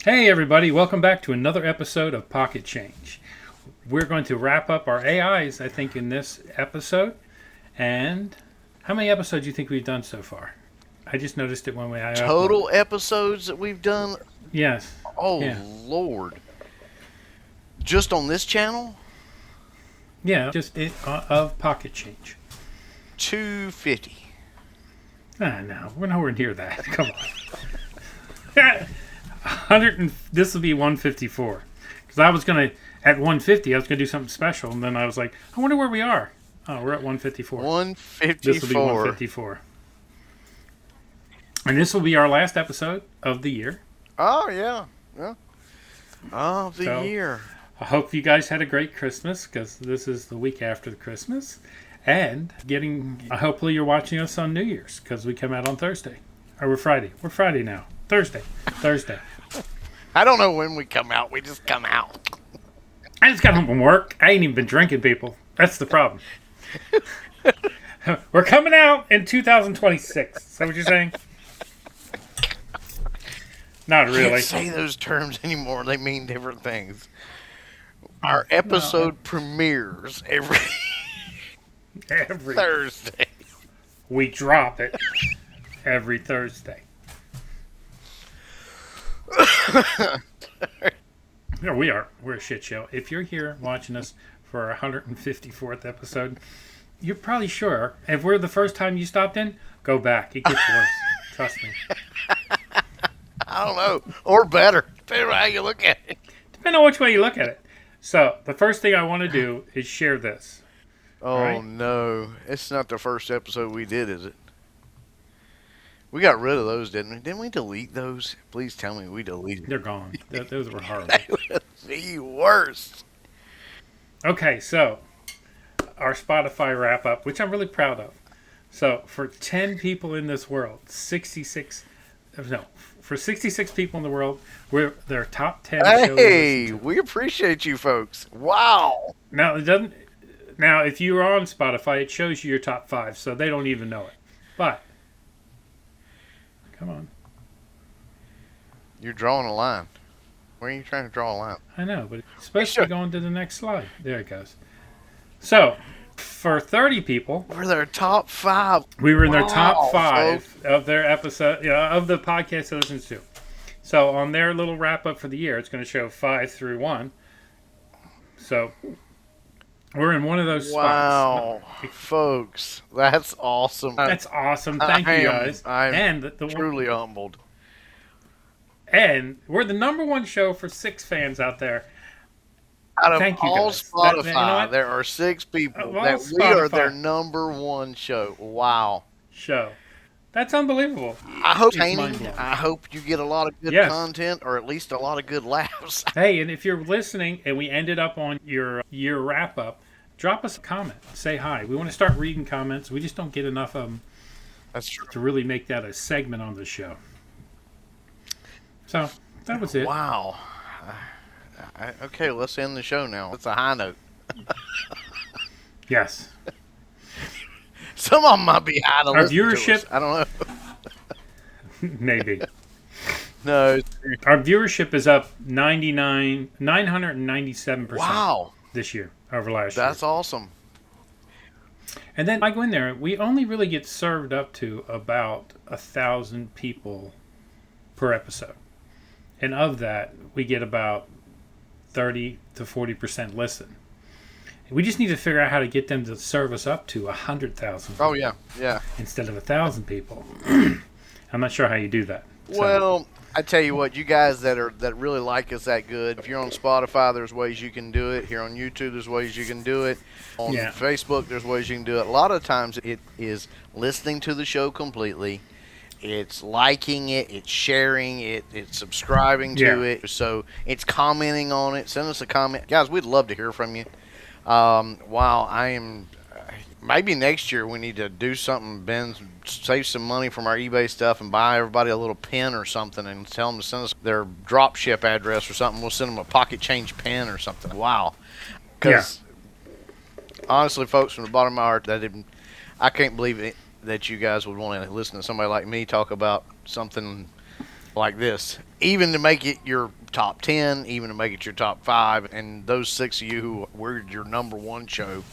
Hey everybody, welcome back to another episode of Pocket Change. We're going to wrap up our AIs, I think, in this episode. And how many episodes do you think we've done so far? I just noticed it when I Total uploaded. episodes that we've done? Yes. Oh, Yeah. Lord. Just on this channel? Yeah, just of Pocket Change. 250. No, we're nowhere near that. Come on. This will be 154. Because I was going to, at 150, I was going to do something special. And then I was like, I wonder where we are. Oh, we're at 154. 154. This will be 154. And this will be our last episode of the year. Oh, yeah. Of the year. I hope you guys had a great Christmas, because this is the week after the Christmas. And hopefully you're watching us on New Year's, because we come out on Thursday. Or we're Friday. We're Friday now. Thursday. I don't know when we come out. We just come out. I just got home from work. I ain't even been drinking, people. That's the problem. We're coming out in 2026. Is that what you're saying? Not really. Can't say those terms anymore. They mean different things. Our episode premieres every Thursday. We drop it every Thursday. Yeah, we are. We're a shit show. If you're here watching us for our 154th episode, you're probably sure. If we're the first time you stopped in, go back. It gets worse. Trust me. I don't know. Or better. Depending on how you look at it. Depending on which way you look at it. So, the first thing I want to do is share this. Oh, right? No. It's not the first episode we did, is it? We got rid of those, didn't we? Didn't we delete those? Please tell me we deleted. They're gone. Those were horrible. They were the worst. Okay, so our Spotify wrap up, which I'm really proud of. So for 10 people in this world, for 66 people in the world, we're their top 10 shows. Hey, we appreciate you folks. Wow. Now if you're on Spotify, it shows you your top 5, so they don't even know it. But come on. You're drawing a line. Where are you trying to draw a line? I know, but it's supposed to be going to the next slide. There it goes. So, for 30 people, we're their top 5. We were in their top 5 of their episode, of the podcast they listen to. So, on their little wrap up for the year, it's going to show 5 through 1. So, we're in one of those spots. Wow, folks, that's awesome. That's awesome. Thank you guys. I'm truly humbled. And we're the number 1 show for 6 fans out there. Out of Thank you all guys. Spotify, there are 6 people that we are their number 1 show. Wow. That's unbelievable. I hope you get a lot of good content, or at least a lot of good laughs. Hey, and if you're listening and we ended up on your year wrap up, drop us a comment. Say hi. We want to start reading comments. We just don't get enough of them. That's true. To really make that a segment on the show. So, that was it. Wow. Okay, let's end the show now. It's a high note. Yes. Some of them might be high to our listen viewership, to us. I don't know. Maybe. No. Our viewership is up 997% this year over last year. That's awesome. And then I go in there, we only really get served up to about 1,000 people per episode. And of that, we get about 30 to 40% listen. We just need to figure out how to get them to serve us up to 100,000 people. Oh, yeah. Instead of 1,000 people. I'm not sure how you do that. Well, I tell you what, you guys that really like us that good, if you're on Spotify, there's ways you can do it. Here on YouTube, there's ways you can do it. On Facebook, there's ways you can do it. A lot of times it is listening to the show completely. It's liking it, it's sharing it, it's subscribing to it. So it's commenting on it. Send us a comment. Guys, we'd love to hear from you. Maybe next year we need to do something, Ben, save some money from our eBay stuff and buy everybody a little pen or something and tell them to send us their drop ship address or something. We'll send them a pocket change pen or something. Wow. Because honestly, folks, from the bottom of my heart, I can't believe it, that you guys would want to listen to somebody like me talk about something like this, even to make it your top 10, even to make it your top 5, and those 6 of you who were your number 1 show,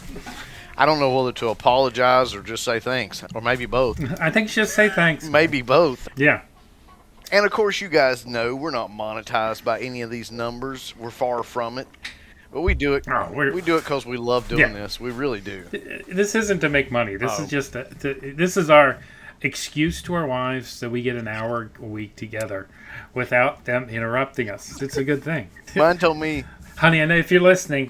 I don't know whether to apologize or just say thanks, or maybe both. I think just say thanks. Maybe both. Yeah. And of course, you guys know we're not monetized by any of these numbers. We're far from it. But we do it. We do it because we love doing this. We really do. This isn't to make money. This is just this is our excuse to our wives so we get an hour a week together without them interrupting us. It's a good thing. Mine told me, honey, I know if you're listening,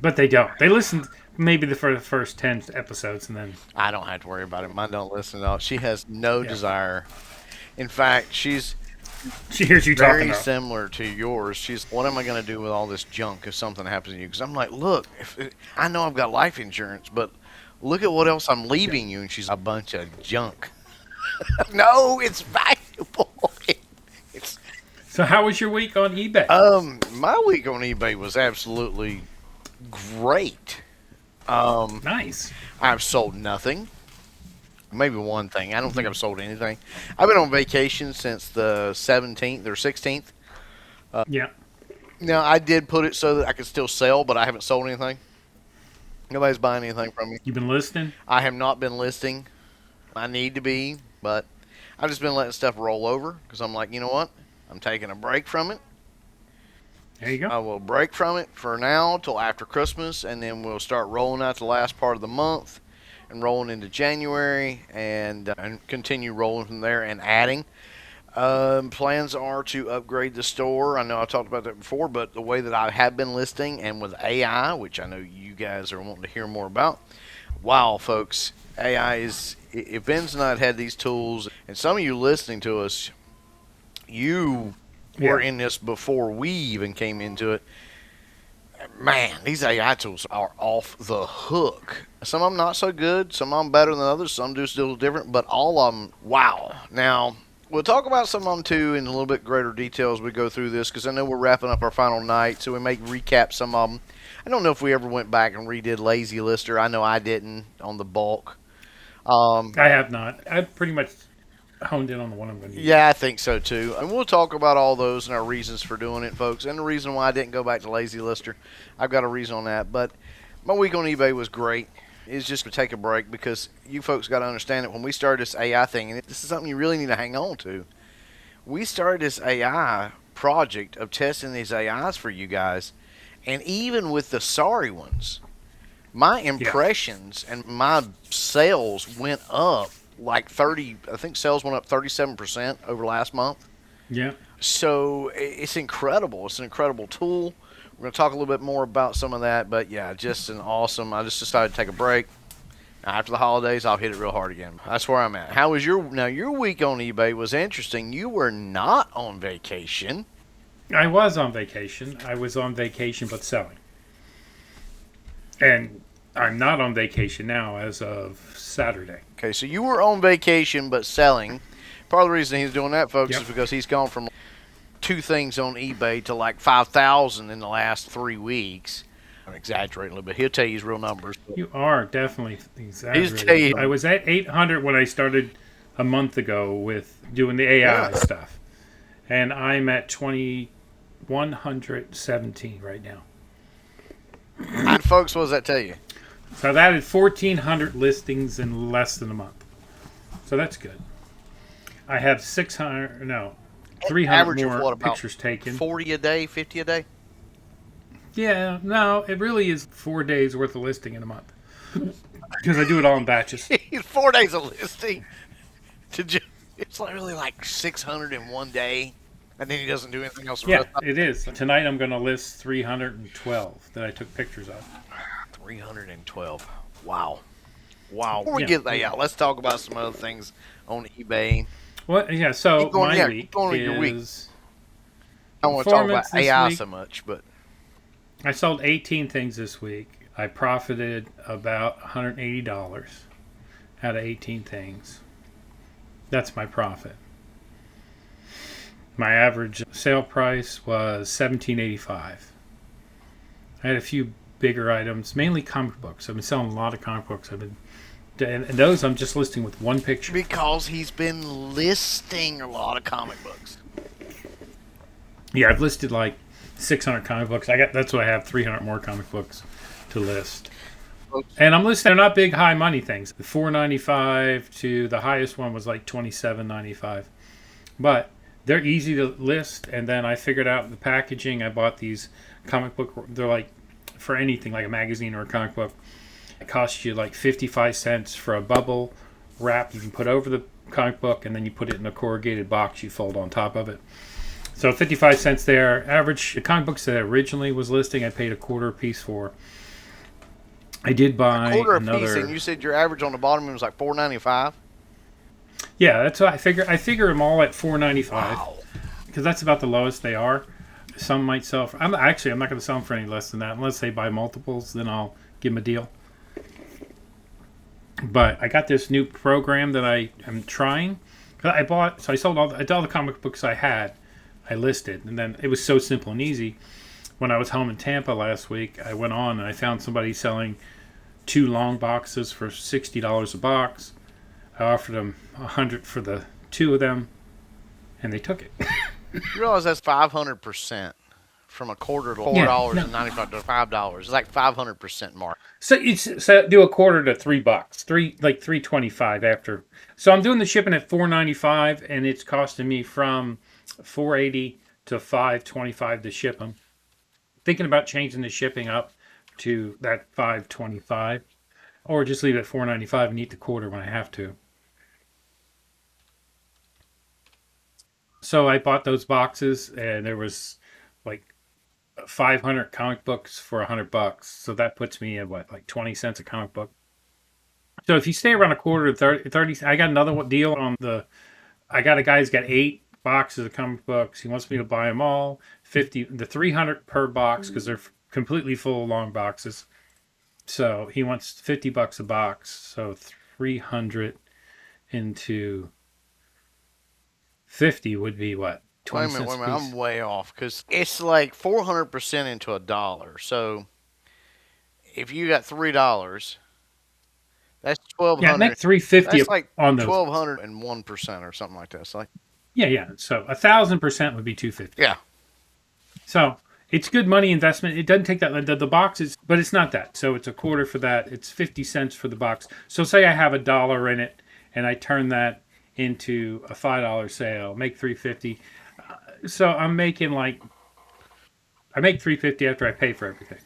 but they don't. They listen maybe for the first 10 episodes, and then I don't have to worry about it. Mine don't listen at all. She has no desire. In fact, she hears you talking. Very similar to yours. She's, what am I going to do with all this junk if something happens to you? Because I'm like, look, I know I've got life insurance, but look at what else I'm leaving you. And she's a bunch of junk. No, it's valuable. So how was your week on eBay? My week on eBay was absolutely great. Nice. I've sold nothing. Maybe one thing. I don't think I've sold anything. I've been on vacation since the 17th or 16th. Yeah. Now, I did put it so that I could still sell, but I haven't sold anything. Nobody's buying anything from me. You've been listing? I have not been listing. I need to be, but I've just been letting stuff roll over because I'm like, you know what? I'm taking a break from it. There you go. I will break from it for now till after Christmas, and then we'll start rolling out the last part of the month and rolling into January and continue rolling from there and adding. Plans are to upgrade the store. I know I talked about that before, but the way that I have been listing and with AI, which I know you guys are wanting to hear more about. Wow, folks, AI is, if Ben's not had these tools, and some of you listening to us, you were in this before we even came into it. Man, these AI tools are off the hook. Some of them not so good, some of them better than others, some do still different, but all of them, wow. Now, we'll talk about some of them too in a little bit greater detail as we go through this, because I know we're wrapping up our final night, so we may recap some of them. I don't know if we ever went back and redid Lazy Lister. I know I didn't on the bulk. I have not. I've pretty much honed in on the one I'm going to use. Yeah, I think so too. And we'll talk about all those and our reasons for doing it, folks, and the reason why I didn't go back to Lazy Lister. I've got a reason on that. But my week on eBay was great. It's just to take a break because you folks got to understand that when we started this AI thing, and this is something you really need to hang on to. We started this AI project of testing these AIs for you guys, and even with the sorry ones, my impressions and my sales went up like 30, I think sales went up 37% over last month. Yeah. So it's incredible. It's an incredible tool. We're going to talk a little bit more about some of that, but yeah, just an awesome, I just decided to take a break. After the holidays, I'll hit it real hard again. That's where I'm at. How was your week on eBay was interesting. You were not on vacation. I was on vacation. I was on vacation but selling. And I'm not on vacation now as of Saturday. Okay, so you were on vacation but selling. Part of the reason he's doing that, folks, is because he's gone from 2 things on eBay to like 5,000 in the last 3 weeks. I'm exaggerating a little bit. He'll tell you his real numbers. You are definitely exaggerating. I was at 800 when I started a month ago with doing the AI stuff. And I'm at 2,117 right now. And folks, what does that tell you? So I've added 1,400 listings in less than a month. So that's good. I have 300 more pictures taken. 40 a day, 50 a day? Yeah, no, it really is 4 days worth of listing in a month. Because I do it all in batches. 4 days of listing. It's really like 600 in 1 day. And then he doesn't do anything else. Yeah, it is. Tonight I'm going to list 312 that I took pictures of. 312. Wow. Before we get that out, let's talk about some other things on eBay. Well, yeah, so my week is... I don't want to talk about AI so much, but... I sold 18 things this week. I profited about $180 out of 18 things. That's my profit. My average sale price was $17.85. I had a few bigger items, mainly comic books. I've been selling a lot of comic books. I've been And those I'm just listing with one picture. Because he's been listing a lot of comic books. Yeah, I've listed like 600 comic books. That's what I have, 300 more comic books to list. And I'm listing, they're not big high money things. The $4.95 to the highest one was like $27.95. But they're easy to list. And then I figured out the packaging. I bought these comic book. They're like for anything like a magazine or a comic book. It costs you like 55 cents for a bubble wrap you can put over the comic book, and then you put it in a corrugated box you fold on top of it. So 55 cents there. Average the comic books that I originally was listing, I paid a quarter a piece for. I did buy a quarter another. A piece, and you said your average on the bottom was like $4.95. Yeah, that's what I figure. I figure them all at $4.95 Wow. Because that's about the lowest they are. Some might sell for. I'm not going to sell them for any less than that unless they buy multiples. Then I'll give them a deal. But I got this new program that I am trying. I sold all the comic books I had. I listed, and then it was so simple and easy. When I was home in Tampa last week, I went on and I found somebody selling 2 long boxes for $60 a box. I offered them $100 for the 2 of them, and they took it. You realize that's 500% from a quarter to $4.95 to $5. It's like 500% mark. So do a quarter to $3, like $3.25 after. So I'm doing the shipping at $4.95, and it's costing me from $4.80 to $5.25 to ship them. Thinking about changing the shipping up to that $5.25, or just leave it at $4.95 and eat the quarter when I have to. So I bought those boxes, and there was like 500 comic books for $100. So that puts me at what, like 20 cents a comic book. So if you stay around a quarter to 30, I got another deal on I got a guy who's got 8 boxes of comic books. He wants me to buy them all. 300 per box because they're completely full of long boxes. So he wants $50 a box. So 300 into 50 would be what? 20 Wait a minute. cents I'm way off because it's like 400% into a dollar. So if you got $3, that's 1,200. Yeah, make 350 That's like on those. 1,201% or something like that. It's like yeah. So 1,000% would be 250. Yeah. So it's good money investment. It doesn't take that the boxes, but it's not that. So it's a quarter for that. It's 50 cents for the box. So say I have $1 in it, and I turn that into a $5 sale, make $3.50. So I make $3.50 after I pay for everything.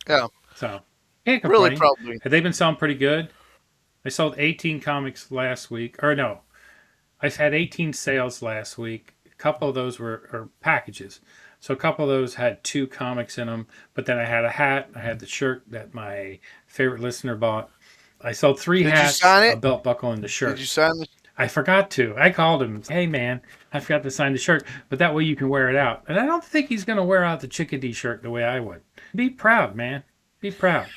Yeah. So can't complain. Really, probably. Have they been selling pretty good? I sold 18 comics last week, or no, I had 18 sales last week. A couple of those were packages. So a couple of those had 2 comics in them, but then I had a hat, I had the shirt that my favorite listener bought. I sold 3 hats, a belt buckle, and the shirt. Did you sign it? I forgot to. I called him and said, hey, man, I forgot to sign the shirt, but that way you can wear it out. And I don't think he's going to wear out the Chickadee shirt the way I would. Be proud, man. Be proud.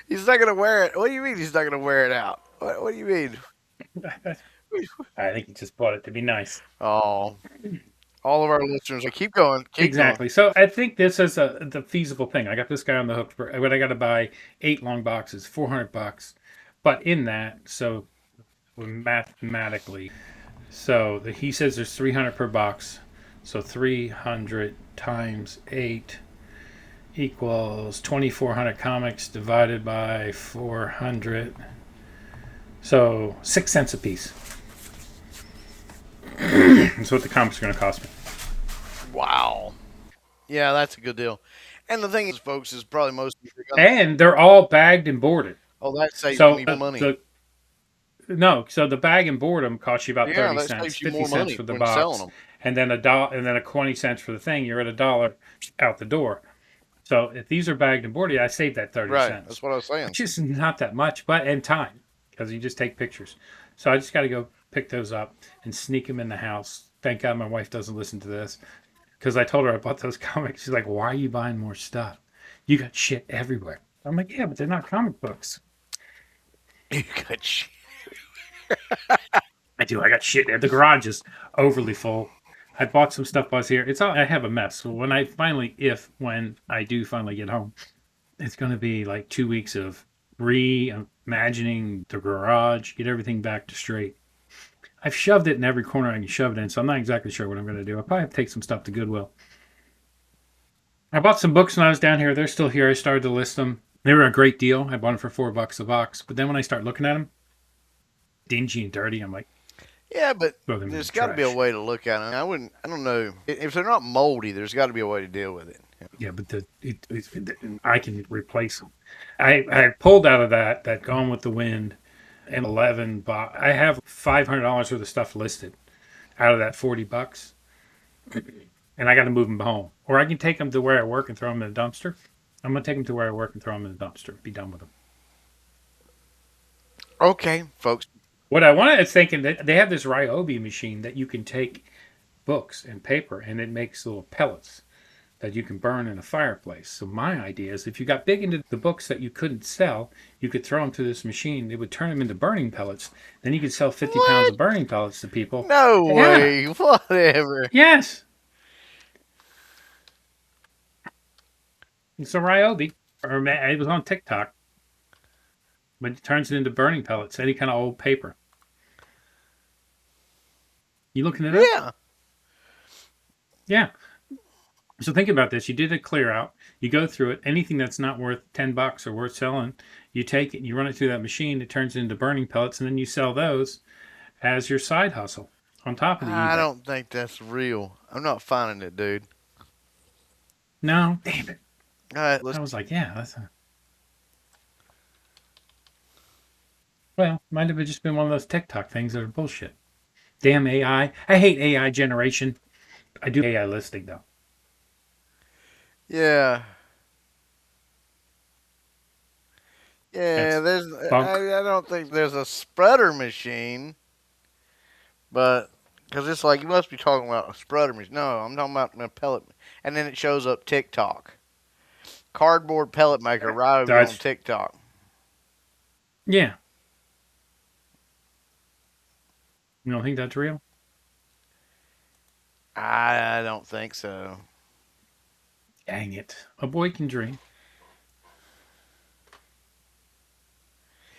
He's not going to wear it. What do you mean he's not going to wear it out? What do you mean? I think he just bought it to be nice. Oh. All of our listeners, keep going. Exactly. So I think this is the feasible thing. I got this guy on the hook but I got to buy 8 long boxes, $400. But in that, so mathematically, so he says there's 300 per box. So 300 times 8 equals 2,400 comics divided by 400. So 6 cents a piece. That's what the comics are going to cost me. Wow. Yeah, that's a good deal. And the thing is, folks, is probably most of you and they're all bagged and boarded. Oh, that saves me money. So the bag and board them cost you about 30 cents, 50 cents for the box, and then a 20 cents for the thing. You're at $1 out the door. So if these are bagged and boarded, I saved that 30 cents. Right, that's what I was saying. Which is not that much, and time, because you just take pictures. So I just got to go pick those up and sneak them in the house. Thank God my wife doesn't listen to this, because I told her I bought those comics. She's like, why are you buying more stuff? You got shit everywhere. I'm like, yeah, but they're not comic books. You got shit. I do. I got shit. The garage is overly full. I bought some stuff while I was here. I have a mess. So when I do finally get home, It's going to be like 2 weeks of reimagining the garage, get everything back to straight. I've shoved it in every corner I can shove it in, so I'm not exactly sure what I'm going to do. I'll probably have to take some stuff to Goodwill. I bought some books when I was down here. They're still here. I started to list them. They were a great deal. I bought them for $4 a box. But then when I start looking at them, dingy and dirty, I'm like, Yeah, but throw them in the there's got to be a trash. way to look at them. I wouldn't. I don't know if they're not moldy. There's got to be a way to deal with it. Yeah, but I can replace them. I pulled out of that Gone with the Wind and 11. I have $500 worth of stuff listed out of that $40, and I got to move them home, or I can take them to where I work and throw them in a dumpster. I'm gonna take them to where I work and throw them in the dumpster. Be done with them. Okay, folks. What I wanted is thinking that they have this Ryobi machine that you can take books and paper and it makes little pellets that you can burn in a fireplace. So my idea is if you got big into the books that you couldn't sell, you could throw them through this machine. It would turn them into burning pellets. Then you could sell 50 pounds What? of burning pellets to people. No Yeah. way. Whatever. Yes. It's a Ryobi. Or it was on TikTok. But it turns it into burning pellets. Any kind of old paper. You looking it up? Yeah. Yeah. So think about this. You did a clear out. You go through it. Anything that's not worth $10 or worth selling, you take it, you run it through that machine. It turns it into burning pellets, and then you sell those as your side hustle on top of the I eBay. don't think that's real. I'm not finding it, dude. No, damn it. All right, I let's. was like, yeah, well, might have just been one of those TikTok things that are bullshit. Damn AI. I hate AI generation. I do AI listing though. Yeah. Yeah. That's There's. bunk. I don't think there's a spreader machine, but because it's like you must be talking about a spreader machine. No, I'm talking about a pellet. And then it shows up TikTok. Cardboard pellet maker Ryobi on That's TikTok. yeah. You don't think that's real? I don't think so. Dang it. A boy can dream.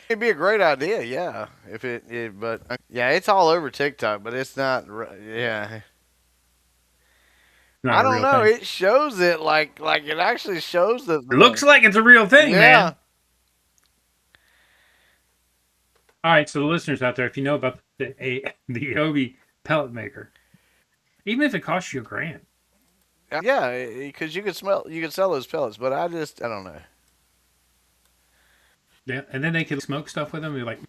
It'd be a great idea, yeah. If but yeah, it's all over TikTok, but it's not. Yeah, Not I a don't real know. thing. It shows it like it actually shows that. It looks like it's a real thing, Yeah, man. All right, so the listeners out there, if you know about the Obi pellet maker, even if it costs you $1,000, yeah, because you could sell those pellets, but I don't know. yeah, and then they could smoke stuff with them. Be like,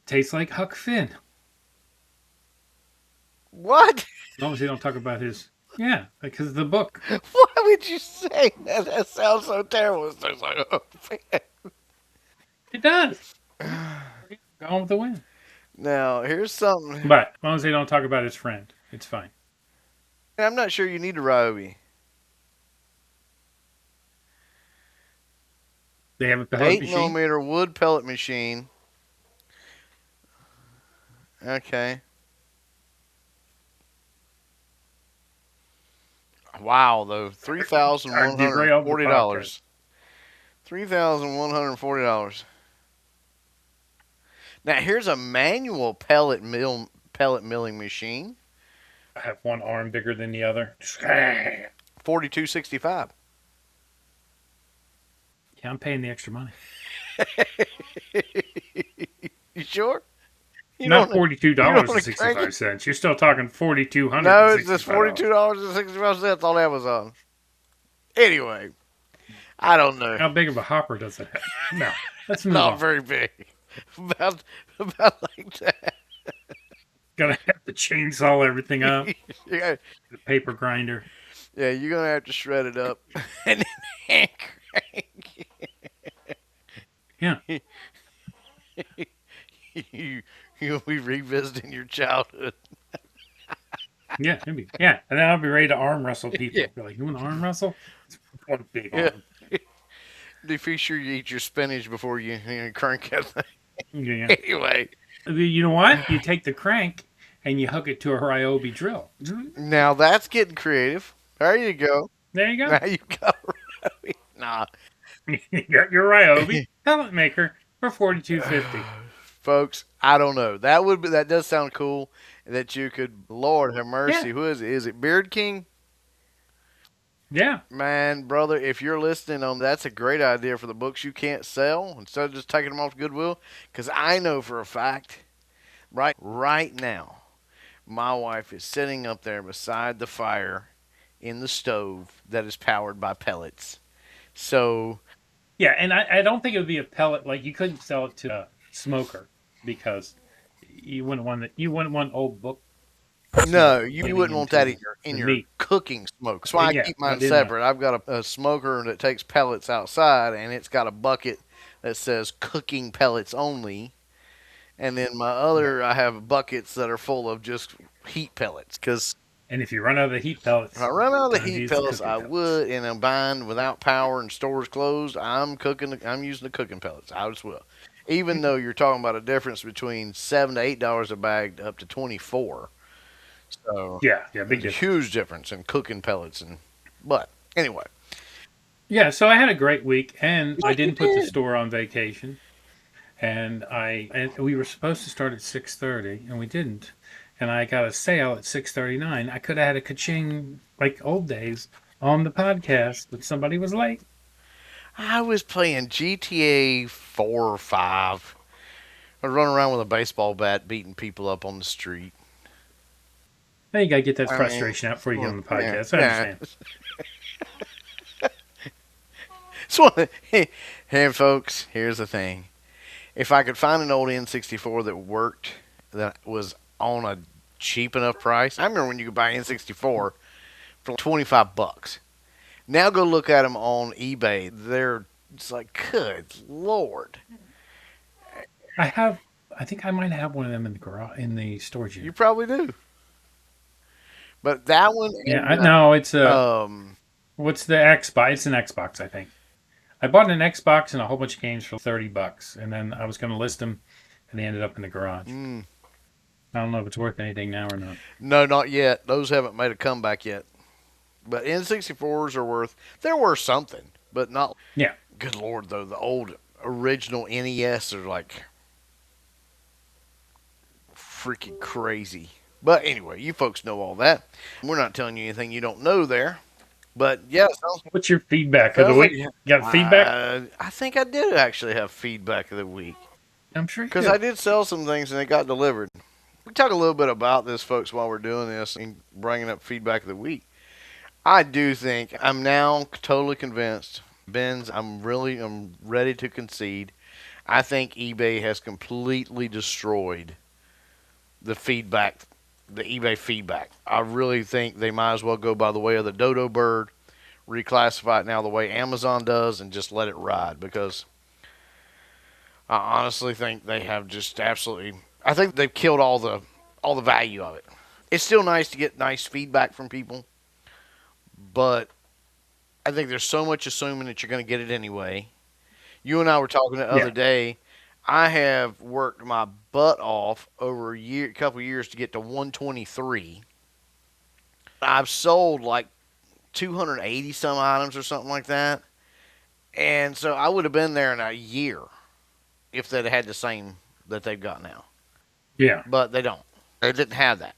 tastes like Huck Finn. What? As long as they don't talk about his, yeah, because the book. Why would you say that? That sounds so terrible. It sounds like, oh, It does. Gone with the wind. now here's something. But as long as they don't talk about his friend, it's fine. I'm not sure you need a Ryobi. They have a pellet 8 machine. millimeter wood pellet machine. Okay. Wow, though, I'd derailed the podcast. $3,140. $3,140. Now here's a manual pellet milling machine. I have one arm bigger than the other. Yeah, 4265. I'm paying the extra money. You sure? You Not don't $42 you don't and want to crank it? 65 cents. You're still talking No, it's just $4,265. $42.65 on Amazon. Anyway, I don't know. How big of a hopper does it have? No, let's move Not on. very big. About like that. Gotta have to chainsaw everything up. Yeah, The paper grinder. yeah, you're gonna have to shred it up and then crank. Yeah, You'll be revisiting your childhood. yeah, yeah. And then I'll be ready to arm wrestle people. Yeah. Be like, you want to arm wrestle? One big Yeah. arm. Be sure you eat your spinach before you crank that thing. Yeah. Anyway, You know what? You take the crank and you hook it to a Ryobi drill. now that's getting creative. There you go. There you go. Now you got nah. You're Ryobi pellet maker for 42.50. Folks, I don't know. That does sound cool that you could. Lord have Yeah, mercy. Who is it? Is it Beard King? yeah, Man, brother, if you're listening on, that's a great idea for the books you can't sell instead of just taking them off Goodwill. Because I know for a fact, right now, my wife is sitting up there beside the fire in the stove that is powered by pellets. So, yeah. And I don't think it would be a pellet. Like you couldn't sell it to a smoker because you wouldn't want old book smoke no, you getting wouldn't want that in into in the your meat. cooking smoke. That's why I Yeah, keep mine but in the separate. I've got a smoker that takes pellets outside, and it's got a bucket that says cooking pellets only. And then my yeah. other, I have buckets that are full of just heat pellets. Because And if you run out of the heat if I pellets, run out of the time to heat use the pellets, cooking I pellets. would, and I'm buying without power and stores closed. I'm cooking. I'm using the cooking pellets. I just will. Even though you're talking about a difference between $7 to $8 a bag up to 24, so Yeah, yeah, big there's a difference. huge difference in cooking pellets. And but anyway, Yeah, so I had a great week, and I like you didn't put the did. store on vacation. And we were supposed to start at 6:30, and we didn't. And I got a sale at 6:39. I could have had a ka-ching like old days on the podcast, but somebody was late. I was playing GTA 4 or 5. I was running around with a baseball bat, beating people up on the street. Now you gotta get that I mean, frustration out before you get on the yeah, podcast. I yeah. understand. So, hey, folks, here's the thing. If I could find an old N64 that worked, that was on a cheap enough price, I remember when you could buy N64 for 25 bucks. Now go look at them on eBay. They're it's like, good lord. I have, I think I might have one of them in the garage, in the storage You unit. probably do. But that one Yeah, and no, it's a, um, what's the Xbox? It's an Xbox, I think. I bought an Xbox and a whole bunch of games for $30, and then I was going to list them, and they ended up in the garage. mm, I don't know if it's worth anything now or not. no, not yet. Those haven't made a comeback yet. But N64s are worth. They're worth something, but not. Yeah, Good lord, though the old original NES are like freaking crazy. But anyway, you folks know all that. We're not telling you anything you don't know there. But yeah, what's your feedback of the sounds like week? Got feedback? I think I did actually have feedback of the week I'm sure you because do. I did sell some things and they got delivered. We can talk a little bit about this, folks, while we're doing this and bringing up feedback of the week. I do think I'm now totally convinced. Benz, I'm ready to concede. I think eBay has completely destroyed the feedback, the eBay feedback. I really think they might as well go by the way of the dodo bird, reclassify it now the way Amazon does, and just let it ride because I honestly think they have just absolutely. I think they've killed all the value of it. It's still nice to get nice feedback from people, but I think there's so much assuming that you're going to get it anyway. You and I were talking the other Yeah. day. I have worked my butt off over couple of years to get to 123. I've sold like 280 some items or something like that, and so I would have been there in a year if they'd had the same that they've got now. Yeah. But they don't. They didn't have that.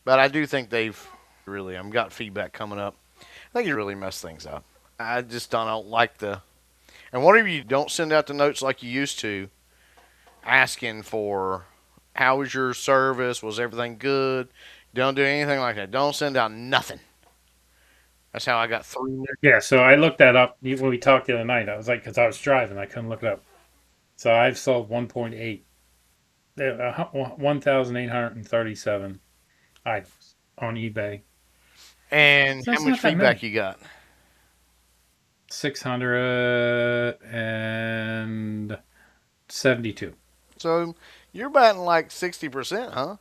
But I do think they've really. I've got feedback coming up. I think you really messed things up. I just don't like the. And whatever you don't send out the notes like you used to, asking for how was your service? Was everything good? Don't do anything like that. Don't send out nothing. That's how I got through it. Yeah. So I looked that up when we talked the other night. I was like, because I was driving, I couldn't look it up. So I've sold 1.8, 1,837 items on eBay. And So how that's much not that feedback many. you got? 672. So you're batting like 60%, huh?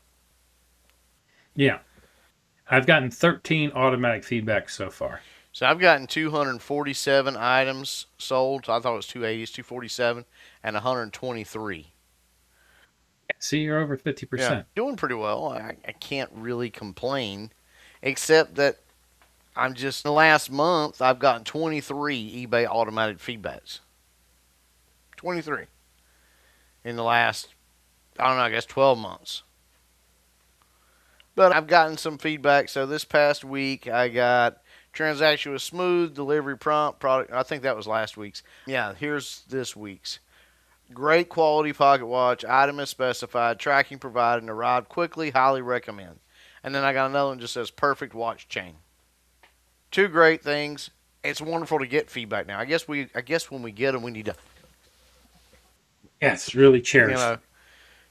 Yeah. I've gotten 13 automatic feedbacks so far. So I've gotten 247 items sold. So I thought it was 280, it's 247, and 123. See, you're over Yeah, 50%. doing pretty well. I can't really complain, except that I'm just in the last month I've gotten 23 eBay automatic feedbacks. 23 in the last, I don't know, I guess 12 months. But I've gotten some feedback. So this past week I got transaction was smooth, delivery prompt, product. I think that was last week's. Yeah, here's this week's. Great quality pocket watch, item is specified, tracking provided, and arrived quickly. Highly recommend. And then I got another one that just says perfect watch chain. Two great things. It's wonderful to get feedback now. I guess when we get them, we need to, Yes, really you cherished. know,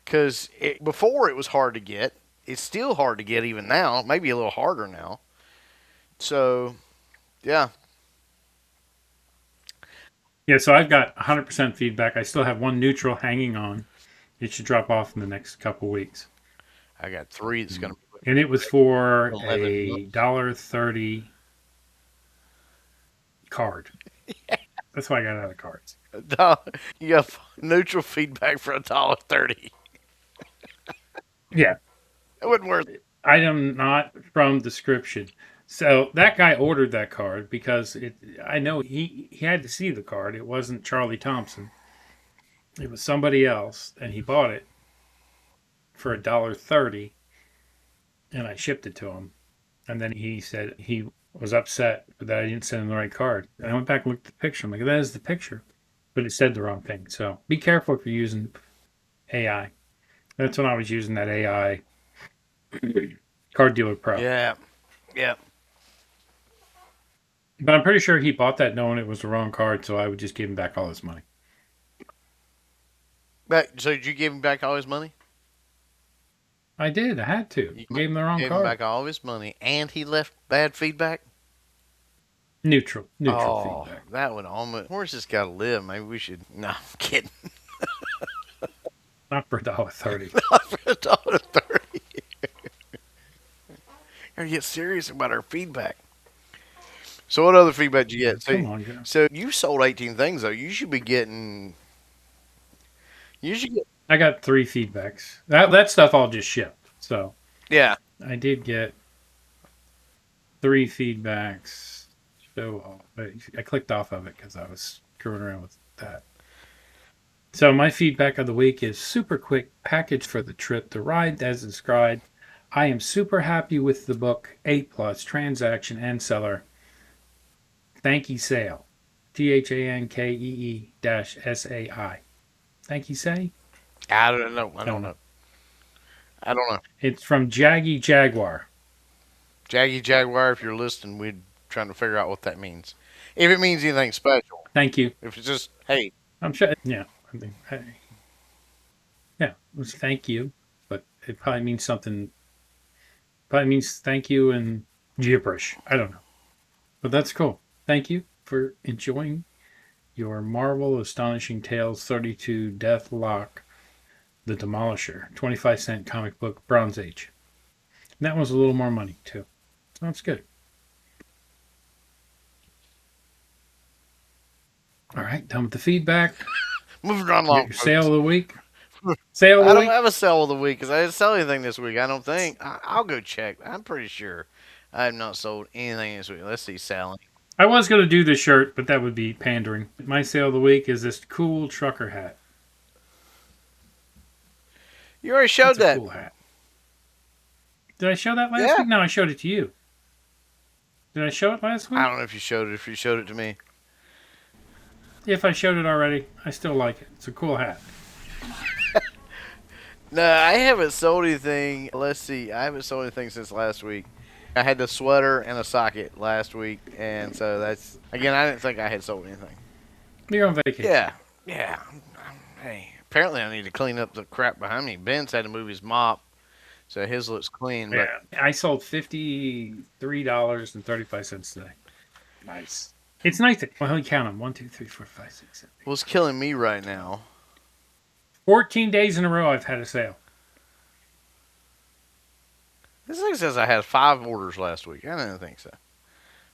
because before it was hard to get. It's still hard to get even now. Maybe a little harder now. So yeah, Yeah, so I've got 100% feedback. I still have one neutral hanging on. It should drop off in the next couple weeks. I got three that's going to be And it was for 11 a months. $1.30 card. That's why I got out of cards. You have neutral feedback for $1.30. Yeah, It wasn't worth it. item not from description. So that guy ordered that card because I know he had to see the card. It wasn't Charlie Thompson. It was somebody else, and he bought it for $1.30, and I shipped it to him. And then he said he was upset that I didn't send him the right card. And I went back and looked at the picture. I'm like, that is the picture, but it said the wrong thing. So be careful if you're using AI. That's when I was using that AI Card Dealer Pro. Yeah, yeah. But I'm pretty sure he bought that knowing it was the wrong card, so I would just give him back all his money. But so did you give him back all his money? I did. I had to. You I gave him the wrong gave him card. back all of his money, and he left bad feedback. Neutral Oh, feedback. that would almost. Where's this got to live? Maybe we should. No, I'm kidding. Not for $1.30. For $1.30. Gotta get serious about our feedback. So what other feedback did you get? Come on, Joe. So you sold 18 things though. You should be getting. You should get. I got 3 feedbacks. That stuff I'll just ship. So Yeah. I did get 3 feedbacks. So I clicked off of it because I was screwing around with that. So my feedback of the week is super quick package for the trip. The ride as described. I am super happy with the book A plus transaction and seller. Thank you sale. THANKEE dash SAI. Thank you say? I don't know. I don't Don't know. know. I don't know. It's from Jaggy Jaguar. Jaggy Jaguar, if you're listening, we're trying to figure out what that means. If it means anything special. Thank you. If it's just, hey, I'm sure. Yeah. I mean, yeah. It was thank you, but it probably means something. Probably means thank you and gibberish. I don't know. But that's cool. Thank you for enjoying your Marvel Astonishing Tales 32 Deathlock the Demolisher 25-cent comic book Bronze Age. And that was a little more money too. So that's good. All right, done with the feedback. moving right along. Your sale Folks. of the week. Sale of I the don't week. have a sell of the week because I didn't sell anything this week. I don't think. I'll go check. I'm pretty sure I have not sold anything this week. Let's see, Sally. I was going to do this shirt, but that would be pandering. My sale of the week is this cool trucker hat. You already showed It's a that. cool hat. Did I show that last Yeah. week? No, I showed it to you. Did I show it last I week? don't know if you showed it. If you showed it to me. If I showed it already, I still like it. It's a cool hat. No, I haven't sold anything. Let's see. I haven't sold anything since last week. I had the sweater and a socket last week, and so that's again. I didn't think I had sold anything. You're on vacation. Yeah, yeah. Hey, apparently I need to clean up the crap behind me. Ben's had to move his mop, so his looks clean. But Yeah. I sold $53.35 today. Nice. It's nice. Well, you count them. 1, 2, 3, 4, 5, 6, 7. what's killing me right now? 14 days in a row I've had a sale. This thing says I had 5 orders last week. I don't think so.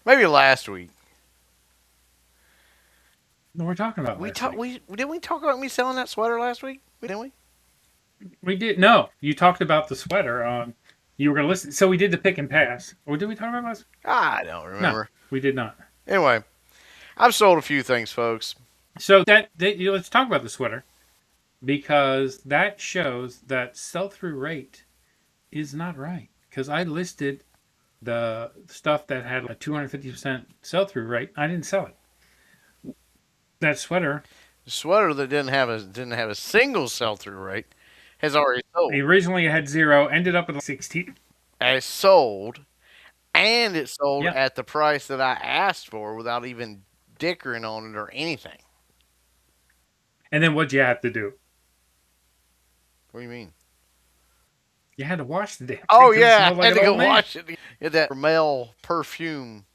Maybe last week. No, we're talking about We last talked. week. We didn't we talk about me selling that sweater last week? Didn't we? We did. No, you talked about the sweater on You were going to listen. So we did the pick and pass. Or did we talk about this? I don't No, remember. we did not. Anyway, I've sold a few things, folks. So let's talk about the sweater because that shows that sell through rate is not right. Because I listed the stuff that had a 250% sell through rate. I didn't sell it. That sweater, The sweater that didn't have a single sell through rate has already sold. originally had zero, ended up at 16. Has sold, and it sold Yeah. at the price that I asked for without even dickering on it or anything. And then what'd you have to do? What do you mean? You had to wash the damn thing Oh because it yeah, smelled I like had an to go old man wash it. Get that male perfume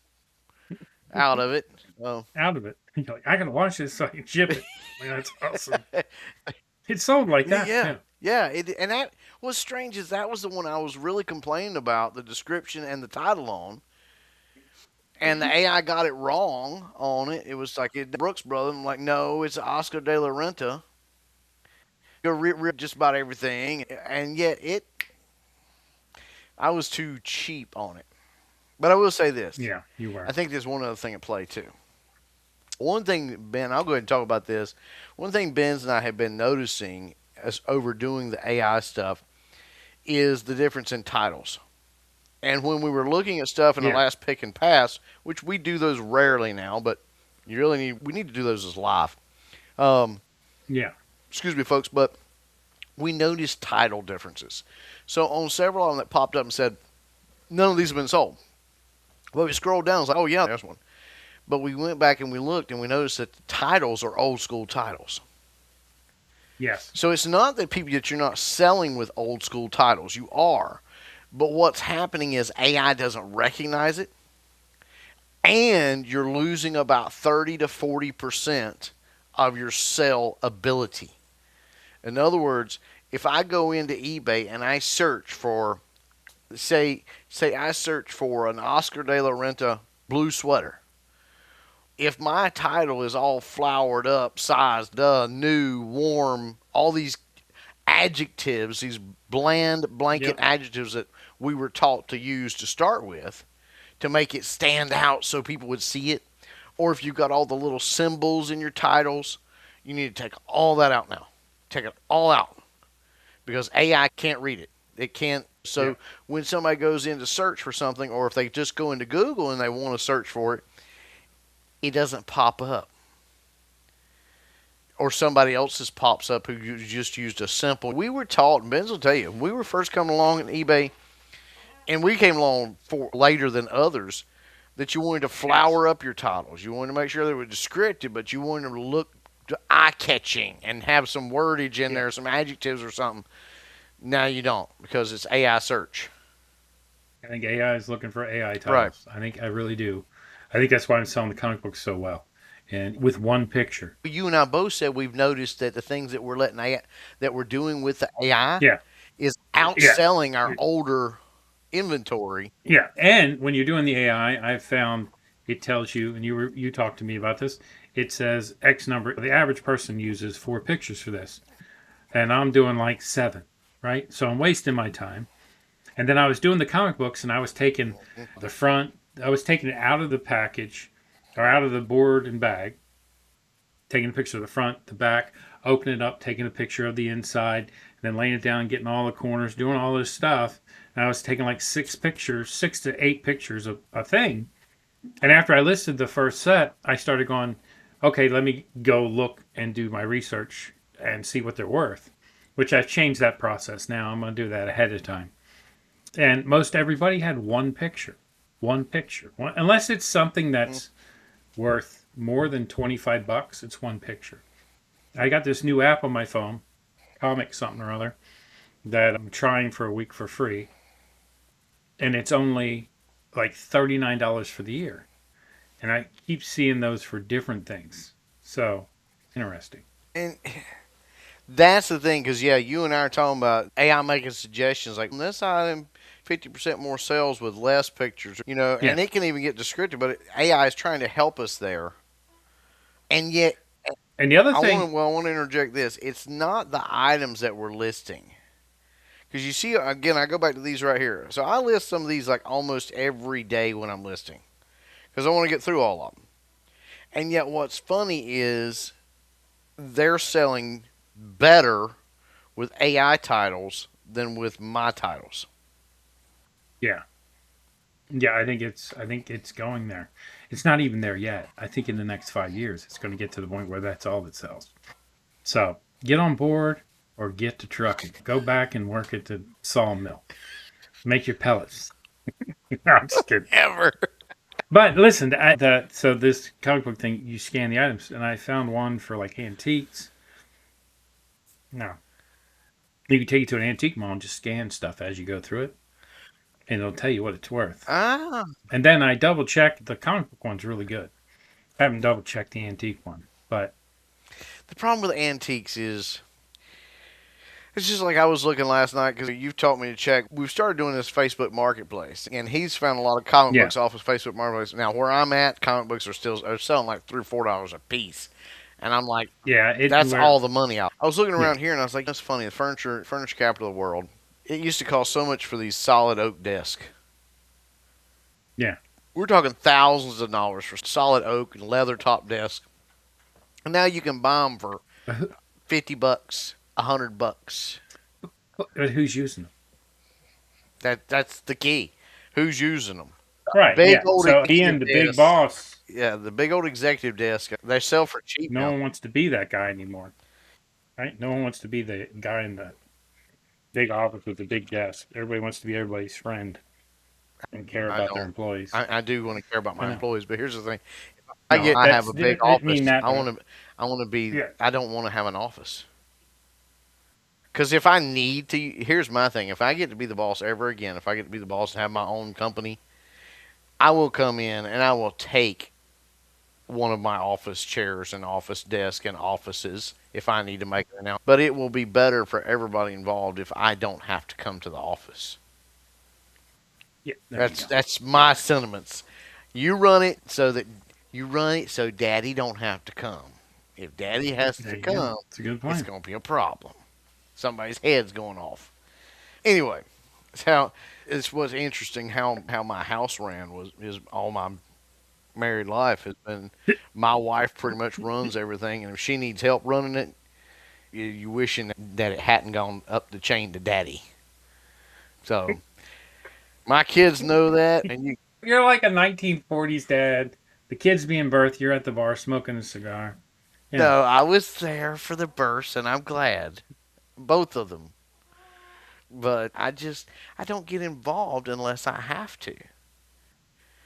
out of it. Oh. out of it. You're like, I gotta wash this so I can ship it. I mean, that's awesome. It sold like that. Yeah, Yeah. yeah. And that was strange. Is that was the one I was really complaining about the description and the title on, and the AI got it wrong on it. It was like Brooks Brothers. I'm like, no, it's Oscar de la Renta. Go read just about everything, and yet I was too cheap on it. But I will say this: Yeah, you I were. think there's one other thing at play too. One thing, Ben, I'll go ahead and talk about this. One thing Ben's and I have been noticing as overdoing the AI stuff is the difference in titles. And when we were looking at stuff in the Yeah. last pick and pass, which we do those rarely now, but we need to do those as live. Um, Yeah. excuse me, folks, but we noticed title differences. So on several of them that popped up and said none of these have been sold. But we scrolled down, and was like, oh yeah, there's one. But we went back and we looked and we noticed that the titles are old school titles. Yes. So it's not that you're not selling with old school titles. You are. But what's happening is AI doesn't recognize it, and you're losing about 30 to 40% of your sell ability. In other words, if I go into eBay and I search for, say I search for an Oscar de la Renta blue sweater, if my title is all flowered up, sized, new, warm, all these adjectives, these bland blanket Yep. adjectives that we were taught to use to start with to make it stand out so people would see it, or if you've got all the little symbols in your titles, you need to take all that out now. Take it all out because AI can't read it. It can't. So Yep. when somebody goes in to search for something, or if they just go into Google and they want to search for it, it doesn't pop up. Or somebody else's pops up who just used a simple. We were taught, and Ben's will tell you, we were first coming along in eBay, and we came along for later than others, that you wanted to Yes. flower up your titles. You wanted to make sure they were descriptive, but you wanted them to look eye catching and have some wordage in Yeah. there, some adjectives or something. Now you don't because it's AI search. I think AI is looking for AI Right. titles. I really do. I think that's why I'm selling the comic books so well. And with one picture. You and I both said we've noticed that the things that we're letting AI, that we're doing with the AI Yeah. is Yeah. outselling our older inventory. Yeah. And when you're doing the AI, I've found it tells you, and you talked to me about this. It says X number. The average person uses 4 pictures for this, and I'm doing like 7, right? So I'm wasting my time. And then I was doing the comic books, and I was taking the front. I was taking it out of the package, or out of the board and bag, taking a picture of the front, the back, opening it up, taking a picture of the inside, and then laying it down, getting all the corners, doing all this stuff. And I was taking like 6 pictures, 6 to 8 pictures of a thing. And after I listed the first set, I started going, okay, let me go look and do my research and see what they're worth, which I've changed that process now. I'm going to do that ahead of time. And most everybody had one picture, unless it's something that's worth more than 25 bucks, it's one picture. I got this new app on my phone, comic something or other, that I'm trying for a week for free, and it's only like $39 for the year. And I keep seeing those for different things. So, interesting. And that's the thing, because yeah, you and I are talking about AI making suggestions like this item, 50% more sales with less pictures, Yeah. and it can even get descriptive, but AI is trying to help us there. And yet, And the other thing, I want to interject this. It's not the items that we're listing, Because you see, again, I go back to these right here. So I list some of these like almost every day when I'm listing because I want to get through all of them. And yet, what's funny is they're selling better with AI titles than with my titles. Yeah. Yeah, I think it's going there. It's not even there yet. I think in the next 5 years it's going to get to the point where that's all that sells. So get on board or get to trucking. Go back and work at the sawmill. Make your pellets. No, I'm just kidding. Ever. But listen, so this comic book thing, you scan the items, and I found one for like antiques. No, you can take it to an antique mall and just scan stuff as you go through it, and it'll tell you what it's worth. Ah. And then I double checked the comic book one's really good. I haven't double checked the antique one, but The problem with antiques is it's just like I was looking last night because you've taught me to check. We've started doing this Facebook Marketplace, and he's found a lot of comic yeah, books off his Facebook Marketplace. Now, where I'm at, comic books are selling like $3 or $4 a piece, and I'm like, yeah, that's all the money out. I was looking yeah, around here, and I was like, that's funny. The furniture capital of the world. It used to cost so much for these solid oak desks. yeah. We're talking thousands of dollars for solid oak and leather top desks, and now you can buy them for $50, $100. But who's using them? That's the key. Who's using them? Right, Big yeah. old So executive Ian, the big desk. boss, Yeah, the big old executive desk. They sell for cheap no now. one wants to be that guy anymore, right? No one wants to be the guy in the big office with the big desk. Everybody wants to be everybody's friend and care I about their don't. employees. I do want to care about I my know. employees, but here's the thing: No, I have that's a big didn't mean office. that. I want to be. Yeah, I don't want to have an office because if I need to, here's my thing: if I get to be the boss ever again, if I get to be the boss and have my own company, I will come in and I will take one of my office chairs and office desk and offices if I need to make it now. But it will be better for everybody involved if I don't have to come to the office. yeah. There you go. That's my sentiments. You run it so that you run it so Daddy don't have to come. If Daddy has There to you go. come, It's a good it's plan. gonna be a problem. Somebody's head's going off. Anyway, it's how it's what's interesting how my house ran was is all my married life has been. My wife pretty much runs everything, and if she needs help running it, you wishing that it hadn't gone up the chain to Daddy. So my kids know that, and you You're like a 1940s dad. The kid's being birthed. You're at the bar smoking a cigar. Yeah, know I was there for the births, and I'm glad both of them. But I don't get involved unless I have to.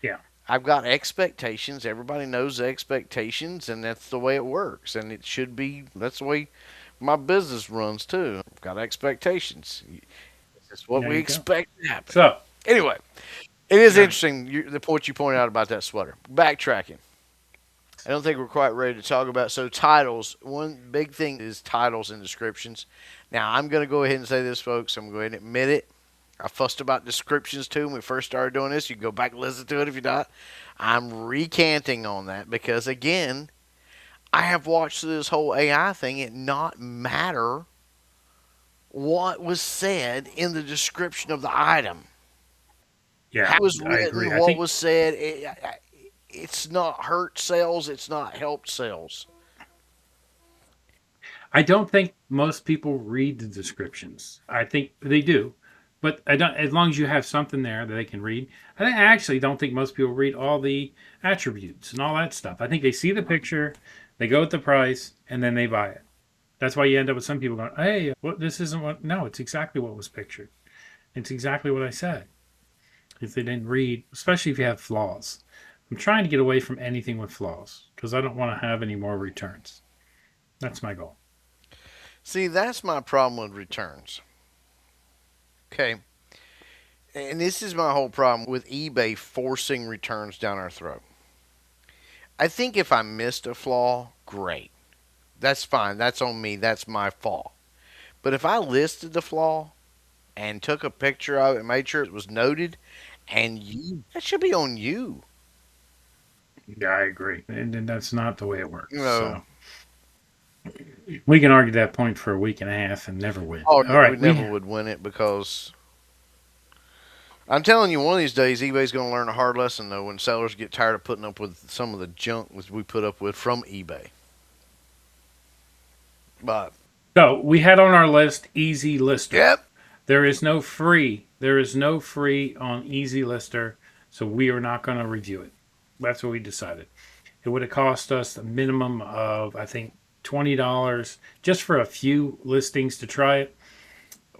yeah, I've got expectations. Everybody knows the expectations, and that's the way it works. And it should be that's the way my business runs too. I've got expectations. It's what there we you go. expect to happen. So, Anyway, it is yeah, interesting the point you pointed out about that sweater. Backtracking. I don't think we're quite ready to talk about. So titles. One big thing is titles and descriptions. Now I'm going to go ahead and say this, folks. I'm going to go ahead and admit it. I fussed about descriptions too when we first started doing this. You can go back and listen to it if you're not. I'm recanting on that because again, I have watched this whole AI thing and not matter what was said in the description of the item. yeah, How it was I agree. written, I what think was said. It's not hurt sales. It's not helped sales. I don't think most people read the descriptions. I think they do, but I don't. As long as you have something there that they can read, I actually don't think most people read all the attributes and all that stuff. I think they see the picture, they go with the price, and then they buy it. That's why you end up with some people going, "Hey, what? This isn't what." No, it's exactly what was pictured. It's exactly what I said. If they didn't read, especially if you have flaws, I'm trying to get away from anything with flaws because I don't want to have any more returns. That's my goal. See, that's my problem with returns. Okay. And this is my whole problem with eBay forcing returns down our throat. I think if I missed a flaw, great. That's fine. That's on me. That's my fault. But if I listed the flaw and took a picture of it and made sure it was noted, and that should be on you. Yeah, I agree, and that's not the way it You works. know, So We can argue that point for a week and a half and never win. Oh, All we right, never would win it because I'm telling you, one of these days, eBay's going to learn a hard lesson, though, when sellers get tired of putting up with some of the junk that we put up with from eBay. But, so we had on our list Easy Lister. yep. There is no free. There is no free on Easy Lister, so we are not going to review it. That's what we decided. It would have cost us a minimum of, I think, $20 just for a few listings to try it.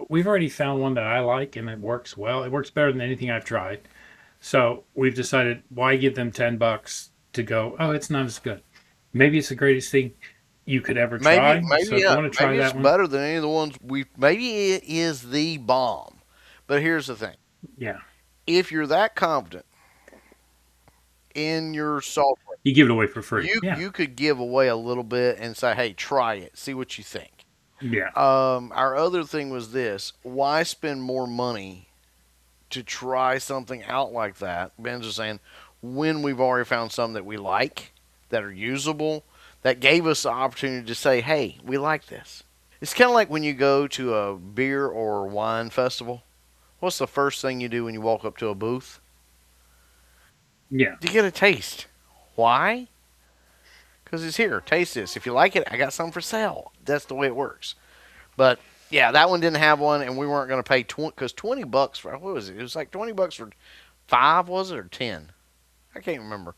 We've already found one that I like and it works well. It works better than anything I've tried. So we've decided why give them $10 to go, oh, it's not as good. Maybe it's the greatest thing you could ever Maybe, try. maybe, So if you yeah, want to try maybe it's that one, better than any of the ones we. Maybe it is the bomb. But here's the thing: yeah, if you're that confident in your software, you give it away for free. you Yeah. you could give away a little bit and say, "Hey, try it, see what you think." Yeah. Our other thing was this: why spend more money to try something out like that? Ben's just saying, when we've already found some that we like, that are usable, that gave us the opportunity to say, "Hey, we like this." It's kind of like when you go to a beer or wine festival. What's the first thing you do when you walk up to a booth? Yeah. You get a taste. Why? Because it's here. Taste this. If you like it, I got some for sale. That's the way it works. But yeah, that one didn't have one, and we weren't going to pay because $20 for what was it? It was like $20 for five, was it, or 10? I can't remember.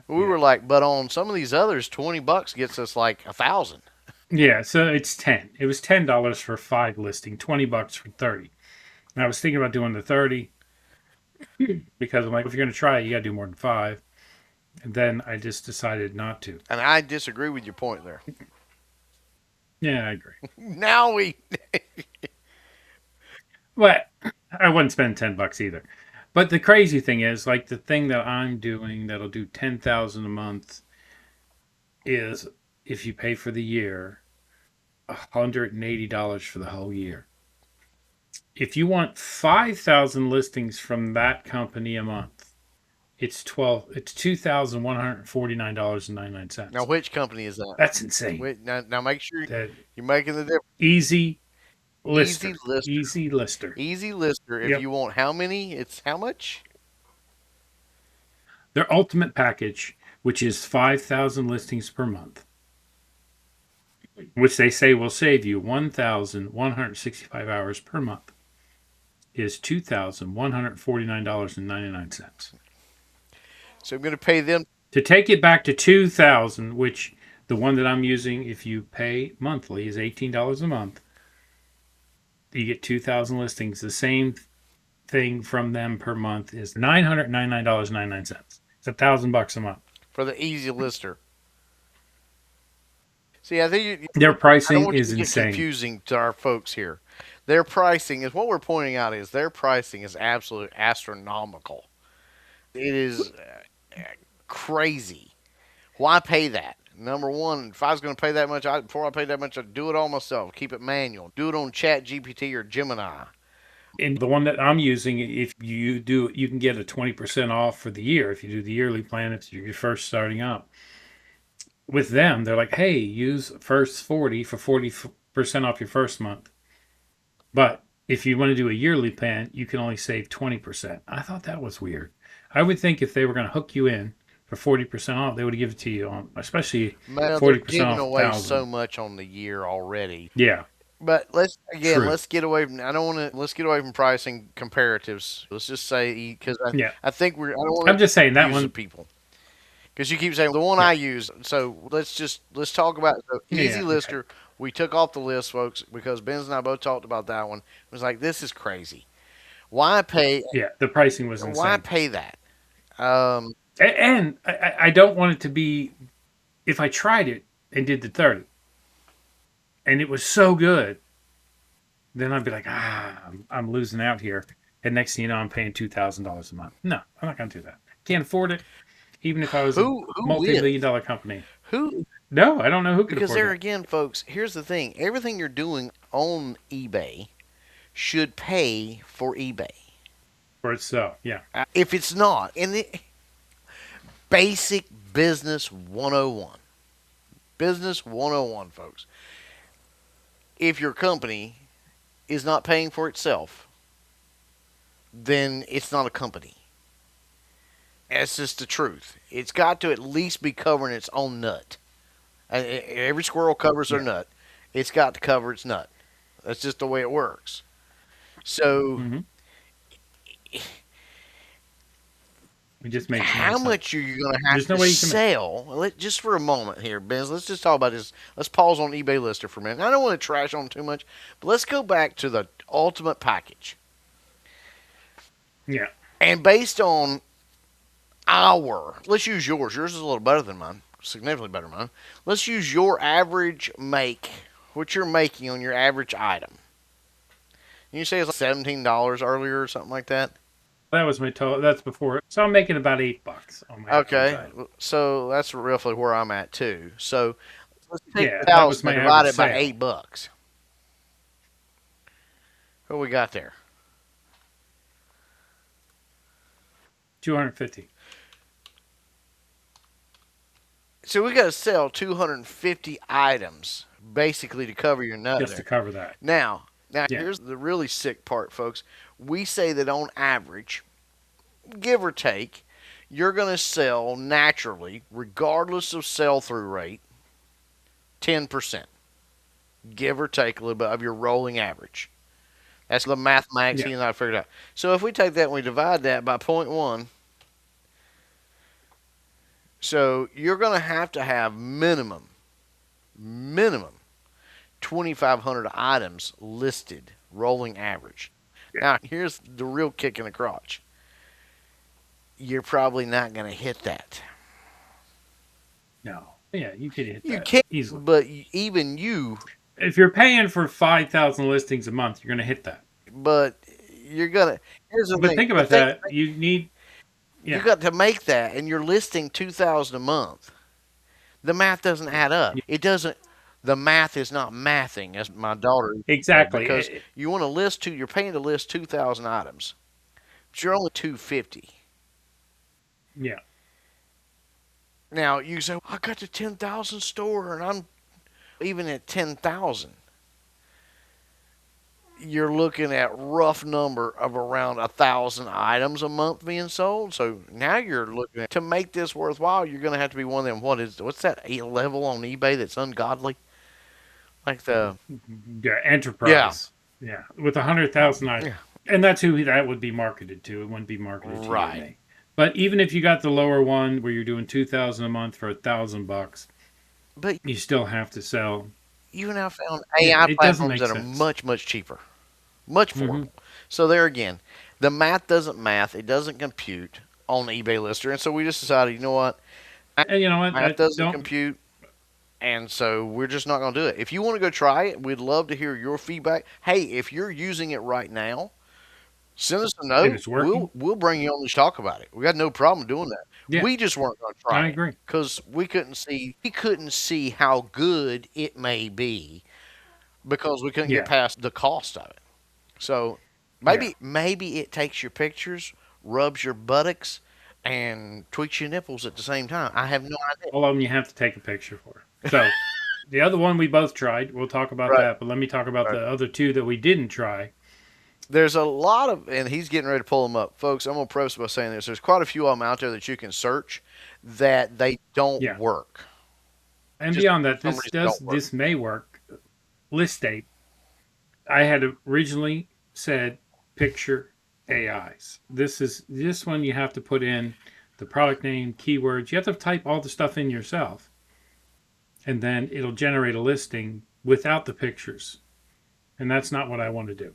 We Yeah. were like, but on some of these others, $20 gets us like 1,000. Yeah. So it's 10. It was $10 for 5 listing, $20 for 30. And I was thinking about doing the 30 because I'm like, if you're going to try it, you got to do more than 5. And then I just decided not to. And I disagree with your point there. Yeah, I agree. Now we But I wouldn't spend $10 either. But the crazy thing is, like the thing that I'm doing that'll do 10,000 a month is if you pay for the year, $180 for the whole year. If you want 5,000 listings from that company a month, it's now $2,149.99. which company is that? That's insane. Wait, now make sure That you're making the difference. Easy Easy Lister. Lister. Easy Lister. Easy Lister. If Yep. you want how many, it's how much? Their ultimate package, which is 5,000 listings per month, which they say will save you 1,165 hours per month, is $2,149.99. So I'm going to pay them. To take it back to 2,000, which the one that I'm using, if you pay monthly, is $18 a month. You get 2,000 listings. The same thing from them per month is $999.99. It's $1,000 a month. For the Easy Lister. See, I think Their I don't pricing want you is to get insane. confusing to our folks here. Their pricing is what we're pointing out is their pricing is absolutely astronomical. It is crazy. Why pay that? Number one, if I was going to pay that much, before I paid that much, I'd do it all myself. Keep it manual. Do it on Chat GPT or Gemini. And the one that I'm using, if you do, you can get a 20% off for the year. If you do the yearly plan, if you're first starting up. With them, they're like, hey, use first 40 for 40% off your first month. But if you want to do a yearly plan, you can only save 20%. I thought that was weird. I would think if they were going to hook you in for 40% off, they would give it to you on, especially Man, they're 40% giving off away so 1,000. much on the year already. Yeah, But true. let's get away from. I don't want to. Let's get away from pricing comparatives. Let's just say because Yeah. I think we're. I don't want I'm to just saying that confuse the one. people because you keep saying the one Yeah. I use. So let's talk about Easy Yeah. Okay. Lister. We took off the list, folks, because Benz and I both talked about that one. It was like this is crazy. Why pay? Yeah. The pricing was Why insane. pay that? Um, And I don't want it to be, if I tried it and did the 30 and it was so good, then I'd be like, I'm losing out here. And next thing you know, I'm paying $2,000 a month. No, I'm not going to do that. Can't afford it, even if I was a who is multi-million-dollar company. who? No, I don't know who could Because afford there that. again, folks. Here's the thing: everything you're doing on eBay should pay for eBay. For itself, yeah. If it's not, in the basic business 101. Business 101, folks. if your company is not paying for itself, then it's not a company. That's just the truth. It's got to at least be covering its own nut. And every squirrel covers their Yeah. nut. It's got to cover its nut. That's just the way it works. So, Hmm. It just makes no how much sense. are you going to have There's no to way you can make. sell? Just for a moment here, Ben. Let's just talk about this. Let's pause on eBay Lister for a minute. I don't want to trash on too much, but let's go back to the ultimate package. Yeah. And based on let's use yours. Yours is a little better than mine, significantly better than mine. Let's use your average make, what you're making on your average item. You say it's like $17 earlier or something like that. That was my total. That's before. So I'm making about $8 on my average Okay, item. so that's roughly where I'm at too. So let's take Yeah, the that was thousand my and divide average it by sale. $8. What we got there? 250. So we got to sell 250 items basically to cover your nut Just to there. cover that. Now Yeah. here's the really sick part, folks. We say that on average, give or take, you're going to sell naturally, regardless of sell through rate, 10%. Give or take a little bit of your rolling average. That's the mathematics Yeah. he and I figured out. So if we take that and we divide that by 0.1, so you're going to have minimum 2,500 items listed, rolling average. Yeah. Now, here's the real kick in the crotch. You're probably not going to hit that. No. Yeah, you could hit You that can, easily. but even you, If you're paying for 5,000 listings a month, you're going to hit that. but you're going to, here's the But thing. think about that. You need, You yeah. got to make that, and you're listing 2,000 a month. The math doesn't add up. It doesn't. The math is not mathing, as my daughter used to say, Exactly. because you want to list you're paying to list 2,000 items, but you're only 250. Yeah. Now you say, I got the 10,000 store, and I'm even at 10,000. You're looking at rough number of around 1,000 items a month being sold. So now you're looking at, to make this worthwhile, you're going to have to be one of them. What's that level on eBay that's ungodly? Like the Yeah. Enterprise. Yeah. With 100,000 items. yeah, And that's who that would be marketed to. It wouldn't be marketed to you or right. me. But even if you got the lower one where you're doing 2,000 a month for $1,000, But you still have to sell. you now found Yeah, AI it doesn't platforms make that are sense. much cheaper, much Hmm. affordable. So there again, the math doesn't math. It doesn't compute on eBay Lister, and so we just decided, you know what, And you know what? math I doesn't don't. compute. And so we're just not going to do it. If you want to go try it, we'd love to hear your feedback. Hey, if you're using it right now, send us a And note. it's working. We'll bring you on to talk about it. We got no problem doing that. Yeah, We just weren't going to try I it agree. because we couldn't see how good it may be because we couldn't get Yeah, past the cost of it. So yeah. maybe it takes your pictures, rubs your buttocks, and tweaks your nipples at the same time. I have no idea. All of them you have to take a picture for. So the other one we both tried. We'll talk about Right. that. But let me talk about Right. the other two that we didn't try. There's a lot of, and he's getting ready to pull them up, folks. I'm gonna preface by saying this: there's quite a few of them out there that you can search that they don't Yeah, work. and Just beyond that, for some reason don't work. this may work. List date. I had originally said picture AIs. This one you have to put in the product name, keywords. You have to type all the stuff in yourself, and then it'll generate a listing without the pictures. And that's not what I want to do.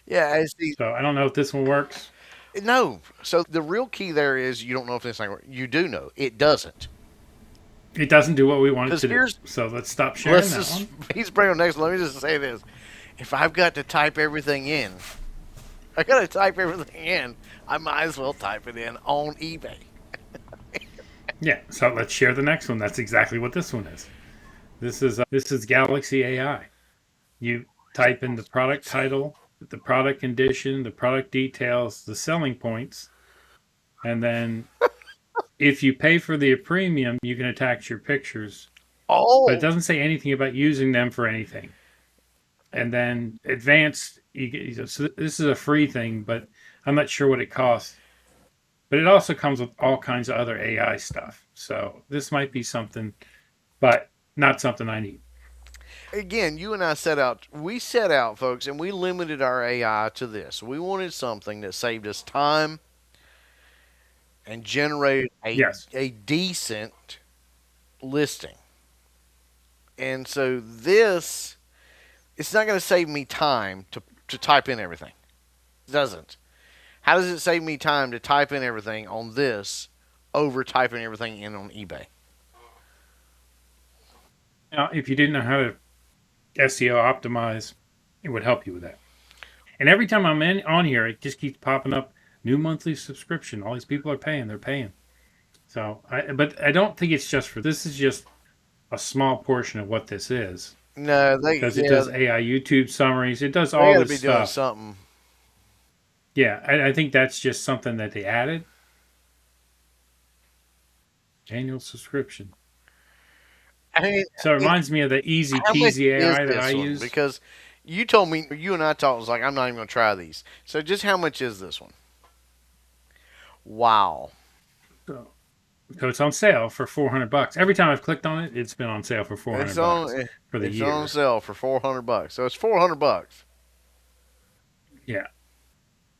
Yeah, as the So I don't know if this one works. no. So the real key there is you don't know if this thing works. You do know it doesn't. It doesn't do what we want it Because to do. here's So let's stop sharing let's that just one. he's bringing next. Let me just say this: if I've got to type everything in, I got to type everything in. I might as well type it in on eBay. Yeah. So let's share the next one. That's exactly what this one is. This is Galaxy AI. You type in the product title, the product condition, the product details, the selling points, and then if you pay for the premium, you can attach your pictures. But it Oh, doesn't say anything about using them for anything. and then advanced. So this is a free thing, but I'm not sure what it costs. But it also comes with all kinds of other AI stuff. So this might be something, but not something I need. Again, you and I we set out, folks, and we limited our AI to this. We wanted something that saved us time and generated Yes. a decent listing. And so this, it's not going to save me time to type in everything. It doesn't. How does it save me time to type in everything on this over typing everything in on eBay? Now, if you didn't know how to SEO optimize, it would help you with that. And every time I'm on here, it just keeps popping up new monthly subscription. All these people are paying. They're paying. But I don't think it's just for this. Is just a small portion of what this is. No, Because it does AI YouTube summaries. It does they all got to this be doing stuff. something. Yeah, I think that's just something that they added. Annual subscription. I mean, So it reminds me of the easy how much peasy is AI that I this one? use. Because you told me, you and I talked, was like, I'm not even going to try these. So just how much is this one? Wow. So it's on sale for $400. Every time I've clicked on it, it's been on sale for $400 for the It's year. on sale for $400. So it's $400. Yeah.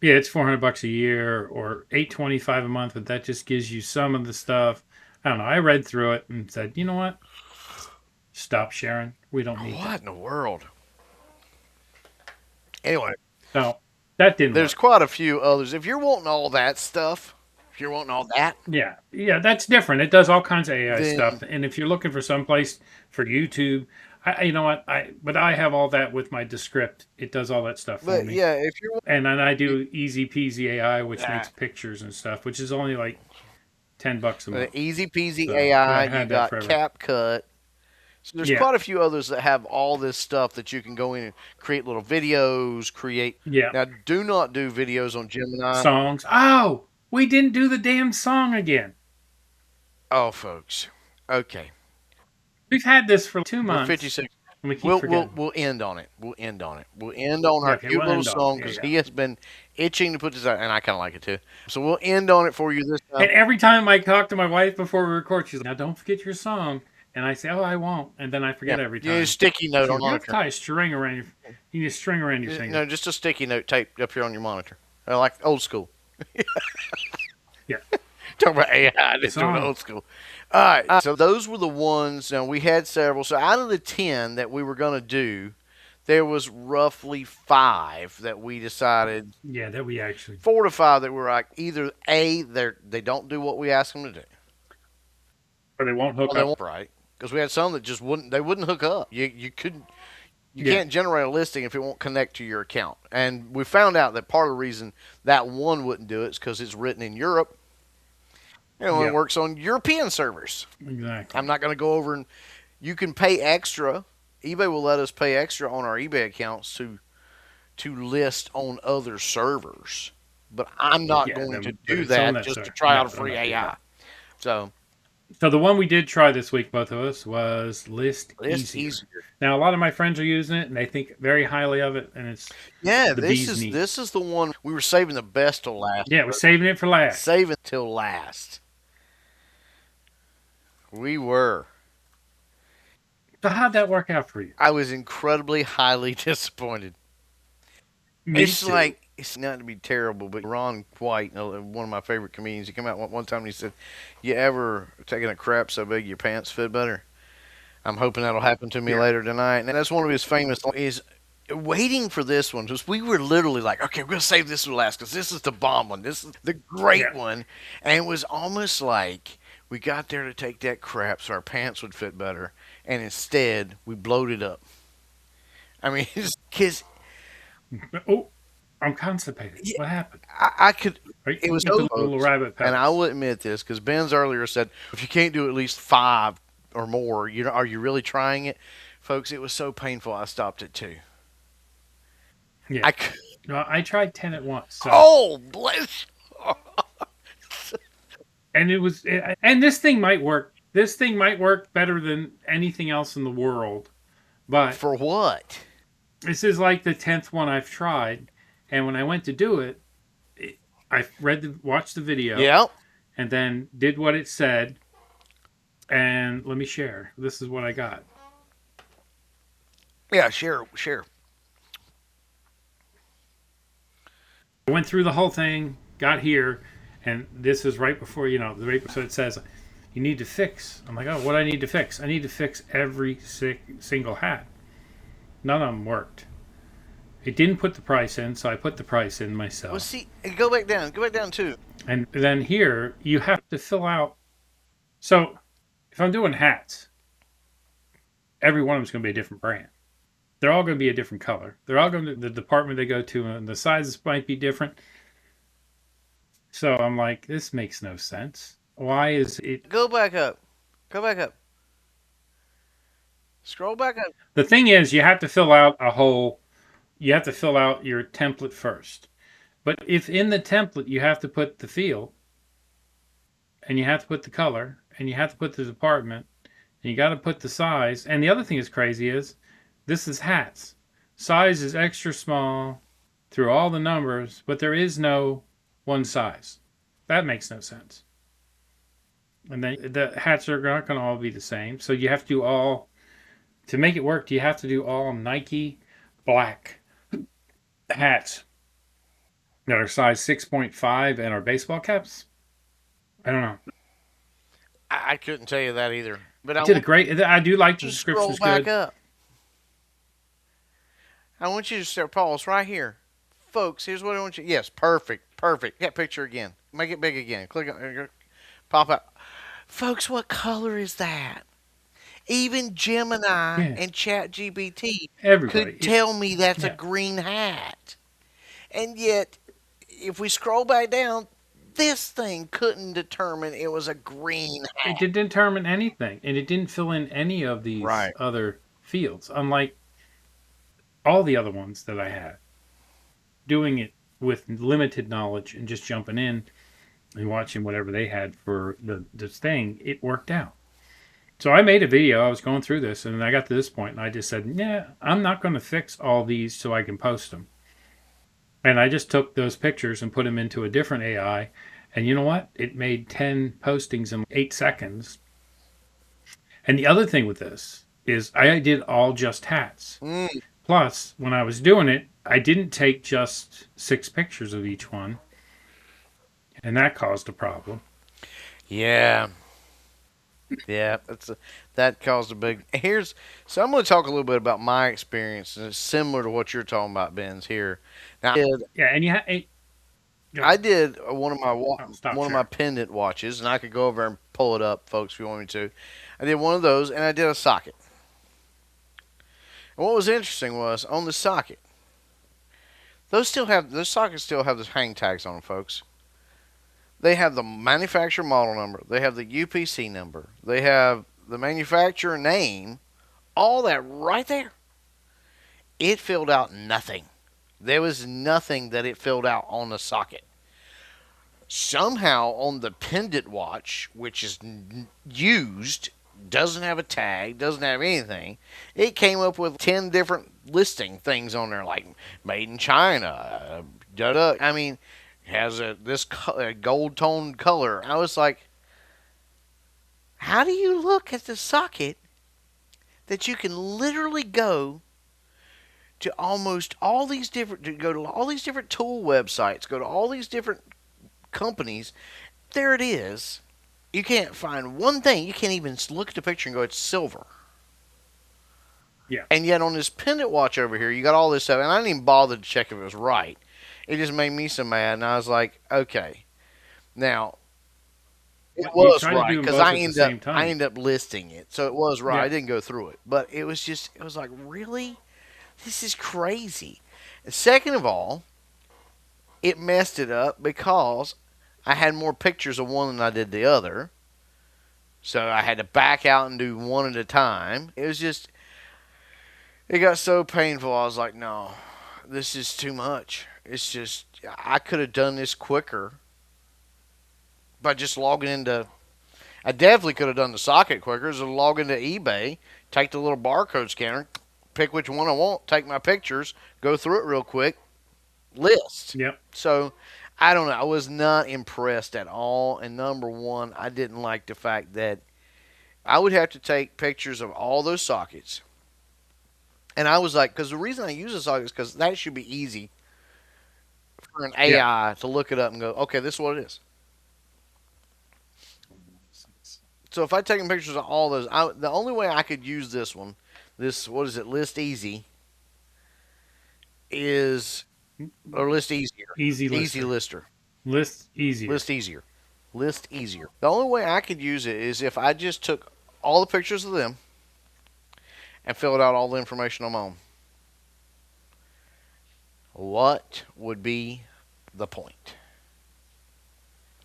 Yeah, it's $400 a year or $825 a month, but that just gives you some of the stuff. I don't know. I read through it and said, you know what? Stop sharing. We don't need What that. in the world? Anyway, So that didn't there's work. quite a few others. If you're wanting all that stuff, if you're wanting all that, Yeah, that's different. It does all kinds of AI then stuff. And if you're looking for some place for YouTube, you know what? But I have all that with my Descript. It does all that stuff for but me. yeah, if you're And then I do Easy Peasy AI, which makes that pictures and stuff, which is only like $10 a month. easy peasy So but AI, I you had that got forever. CapCut. So there's Yeah, quite a few others that have all this stuff that you can go in and create little videos, create. yeah. Now, do not do videos on Gemini. Songs. Oh, we didn't do the damn song again. Oh, folks. Okay, We've had this for two we're months, 56. and we keep forgetting. We'll end on it. We'll end on it. We'll end on Yeah, our okay, cute we'll little end on it. song Yeah, because yeah. he has been itching to put this out, and I kind of like it too. So we'll end on it for you this time. And every time I talk to my wife before we record, she's like, "Now don't forget your song." And I say, "Oh, I won't," and then I Yeah, forget every you need a time. sticky note She on goes, "You have to monitor. tie a string around your. You need a string around your finger." No, just a sticky note taped up here on your monitor, like old school. Yeah, Talking about AI, just doing song. old school. All right, so those were the ones. Now we had several. So out of the 10 that we were going to do, there was roughly 5 that we decided, Yeah, that we actually. 4 to 5 that were like either they don't do what we ask them to do, Or they won't hook or they up. won't right. Because we had some that just wouldn't hook up. You couldn't. You Yeah, can't generate a listing if it won't connect to your account. And we found out that part of the reason that one wouldn't do it is because it's written in Europe. It only yeah, works on European servers. exactly. I'm not going to go over and you can pay extra. eBay will let us pay extra on our eBay accounts to list on other servers. But I'm not Yeah, going to but do it's that just to unnecessary. try No, out a I'm free not doing AI. that. So So the one we did try this week, both of us, was List it's Easier. easier. Now a lot of my friends are using it, and they think very highly of it, and it's Yeah, the bee's knees. this is the one we were saving the best till last. Yeah, we're saving it for last. Saving till last. We were. So how'd that work out for you? I was incredibly highly disappointed. Me It's too. like it's not to be terrible, but Ron White, one of my favorite comedians, he came out one time and he said, "You ever taken a crap so big your pants fit better?" I'm hoping that'll happen to me Yeah, later tonight. And that's one of his famous is waiting for this one because we were literally like, okay, we're gonna save this one last because this is the bomb one, this is the great yeah. one, and it was almost like we got there to take that crap so our pants would fit better, and instead we bloated up. I mean, because Oh, I'm constipated. What happened? I could. Right? It was Get so the little folks, rabbit and I pellets. will admit this because Ben's earlier said if you can't do at least 5 or more, are you really trying it, folks? It was so painful. I stopped at 2. Yeah. I could, No, I tried 10 at once. So, oh bless. and it was, and this thing might work. This thing might work better than anything else in the world, but For what? This is like the 10th one I've tried, and when I went to do it, I watched the video, Yeah. and then did what it said. And let me share. This is what I got. Yeah. Share. Share. I went through the whole thing, got here, and this is right before so it says you need to fix. I'm like, oh, what do I need to fix? I need to fix every single hat. None of them worked. It didn't put the price in, so I put the price in Well, myself. see, go back down. Go back down too. And then here you have to fill out. So if I'm doing hats, every one of them is going to be a different brand. They're all going to be a different color. They're all going to the department they go to, and the sizes might be different. So I'm like, this makes no sense. Why is it? Go back up. Go back up. Scroll back up. The thing is, you have to fill out a whole. You have to fill out your template first. But if in the template you have to put the field, and you have to put the color, and you have to put the department, and you got to put the size. And the other thing that's crazy is, this is hats. Size is extra small through all the numbers, but there is no one size. That makes no sense. And then the hats are not going to all be the same. So you have to do all, to make it work, you have to do all Nike black hats that are size 6.5 and are baseball caps. I don't know. I couldn't tell you that either. But I did a great, I do like the you to scroll description's back good. up. I want you to start, pause right here. Folks, here's what I want you. Yes, perfect. Perfect. That picture again. Make it big again. Click on pop up. Folks, what color is that? Even Gemini Yeah. and ChatGPT Everybody. could tell me that's a Yeah. green hat. And yet, if we scroll back down, this thing couldn't determine it was a green It hat. didn't determine anything, and it didn't fill in any of these Right. other fields, unlike all the other ones that I had. Doing it with limited knowledge and just jumping in and watching whatever they had for this thing, it worked out. So I made a video. I was going through this, and I got to this point, and I just said, "Yeah, I'm not going to fix all these so I can post them." And I just took those pictures and put them into a different AI, and you know what? It made 10 postings in 8 seconds. And the other thing with this is I did all just hats. Mm. Plus, when I was doing it, I didn't take just 6 pictures of each one, and that caused a problem. Yeah. Yeah, that caused a big. So I'm going to talk a little bit about my experience, and it's similar to what you're talking about, Ben's here. Now, Yeah, and I did one of my stop one of my sharing. pendant watches, and I could go over and pull it up, folks, if you want me to. I did one of those, and I did a socket. And what was interesting was on the socket, those sockets still have the hang tags on them, folks. They have the manufacturer model number. They have the UPC number. They have the manufacturer name. All that right there. It filled out nothing. There was nothing that it filled out on the socket. Somehow on the pendant watch, which is used, doesn't have a tag, doesn't have anything, it came up with 10 different listing things on there, like made in China. I mean, has this gold toned color. I was like, how do you look at the socket that you can literally go to almost all these different, to go to all these different tool websites, go to all these different companies? There it is. You can't find one thing. You can't even look at the picture and go, it's silver. Yeah. And yet on this pendant watch over here, you got all this stuff, and I didn't even bother to check if it was right. It just made me so mad, and I was like, okay. Now, it was right because I ended up listing it, so it was right. Yeah. I didn't go through it, but it was like, really, this is crazy. And second of all, it messed it up because I had more pictures of one than I did the other, so I had to back out and do one at a time. It got so painful. I was like, no, this is too much. It's just, I could have done this quicker by just logging into. I definitely could have done the socket quicker. So log into eBay, take the little barcode scanner, pick which one I want, take my pictures, go through it real quick, list. Yep. So I don't know. I was not impressed at all. And number one, I didn't like the fact that I would have to take pictures of all those sockets. And I was like, because the reason I use a socket is because that should be easy for an Yeah. AI to look it up and go, okay, this is what it is. So if I take pictures of all those, the only way I could use this one, this what is it, list easy, is or list easier, Easy easy lister. lister, List easier. list easier, list easier. The only way I could use it is if I just took all the pictures of them and filled out all the information on my own. What would be the point?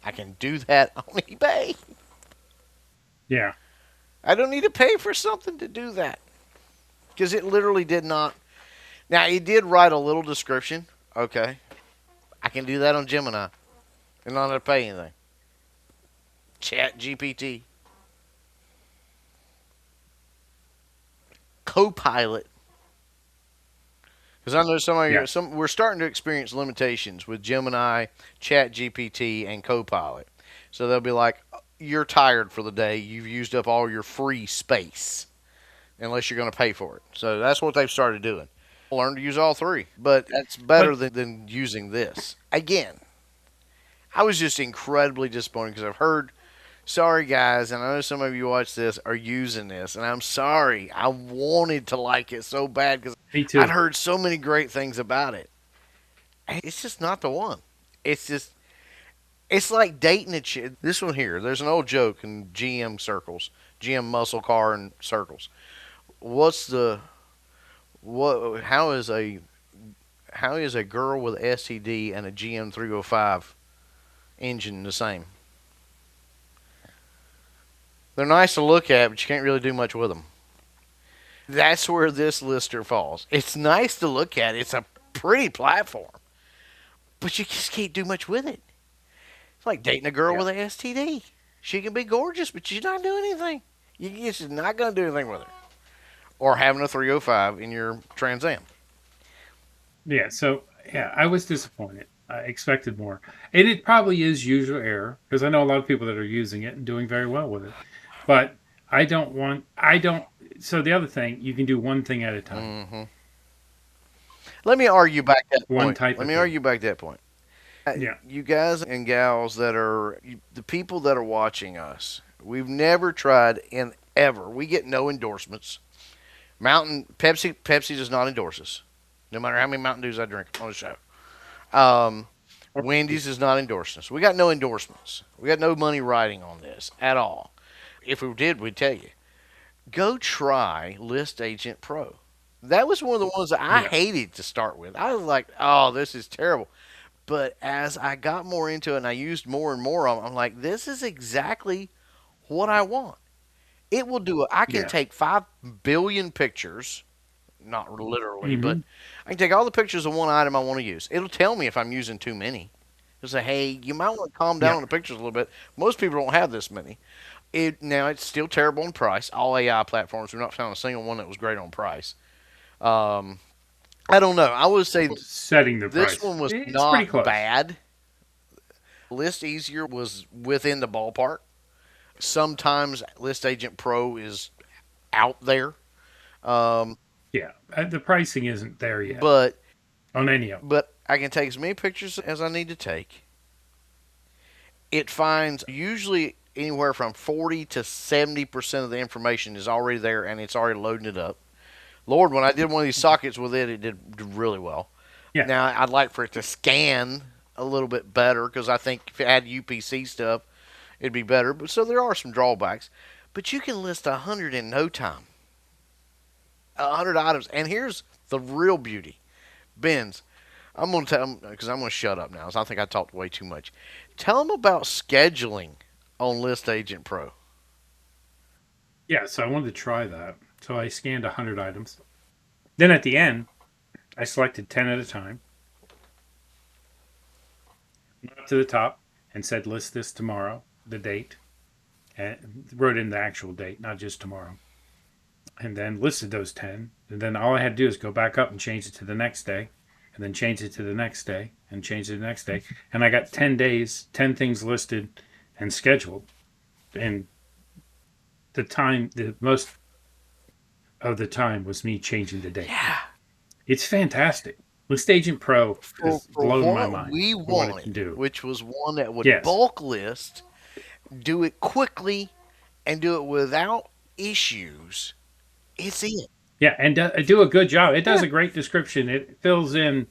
I can do that on eBay. Yeah. I don't need to pay for something to do that because it literally did not. Now, it did write a little description. Okay. I can do that on Gemini and not have to pay anything. Chat GPT. Copilot. Because I know some of you, Yeah. we're starting to experience limitations with Gemini, Chat GPT, and Copilot. So they'll be like, you're tired for the day. You've used up all your free space unless you're going to pay for it. So that's what they've started doing. Learn to use all three. But that's better But than using this. Again, I was just incredibly disappointed because I've heard, sorry guys, and I know some of you watch this are using this, and I'm sorry. I wanted to like it so bad because me I'd too. heard so many great things about it. It's just not the one. It's just, it's like dating a chick. This one here, there's an old joke in GM circles, GM muscle car and circles. What's the, what, how is a girl with STD and a GM 305 engine the same? They're nice to look at, but you can't really do much with them. That's where this lister falls. It's nice to look at. It's a pretty platform, but you just can't do much with it. It's like dating a girl Yeah. with a STD. She can be gorgeous, but she's not doing anything. You're just not going to do anything with her. Or having a 305 in your Trans Am. Yeah. So yeah, I was disappointed. I expected more, and it probably is user error because I know a lot of people that are using it and doing very well with it. But I don't want. I don't. So the other thing, you can do one thing at a time, Mm-hmm. Let me argue back that one point. type Let of me thing. argue back that point. Yeah. You guys and gals that are the people that are watching us, we've never tried and ever. We get no endorsements. Pepsi does not endorse us, no matter how many Mountain Dews I drink on the show. Um, Wendy's does not endorse us. We got no endorsements. We got no money riding on this at all. If we did, we'd tell you. Go try List Agent Pro. That was one of the ones that I Yeah. hated to start with. I was like, oh, this is terrible. But as I got more into it and I used more and more of them, I'm like, this is exactly what I want. It will do it. I can Yeah. take 5 billion pictures, not literally, but Hmm. I can take all the pictures of one item I want to use. It'll tell me if I'm using too many. It'll say, hey, you might want to calm down Yeah. on the pictures a little bit. Most people don't have this many. Now it's still terrible in price. All AI platforms, we've not found a single one that was great on price. Um, I don't know. I would say Setting the this price. one was It's pretty not close. bad. List Easier was within the ballpark. Sometimes List Agent Pro is out there, um, Yeah. The pricing isn't there yet but on any of them. I can take as many pictures as I need to take. It finds usually anywhere from 40 to 70% of the information is already there and it's already loading it up. Lord, when I did one of these sockets with it, it did really well. Yeah. Now I'd like for it to scan a little bit better because I think if it had UPC stuff, it'd be better. But so there are some drawbacks. But you can list 100 in no time. 100 items. And here's the real beauty. Ben's, I'm going to tell them because I'm going to shut up now. So I think I talked way too much. Tell them about scheduling on List Agent Pro. Yeah. So I wanted to try that. So I scanned 100 items. Then at the end, I selected 10 at a time, went up to the top, and said, list this tomorrow, the date, and wrote in the actual date, not just tomorrow. and then listed those 10. And then all I had to do is go back up and change it to the next day, and then change it to the next day, and change it to the next day. And I got 10 days, 10 things listed and scheduled. And the most of the time was me changing the date. Yeah. It's fantastic. List Agent Pro For, has for blown my what mind we for what it can wanted, do. which was one that would Yes. bulk list, do it quickly, and do it without issues, it's it. Yeah, and do a good job. It does Yeah. a great description. It fills in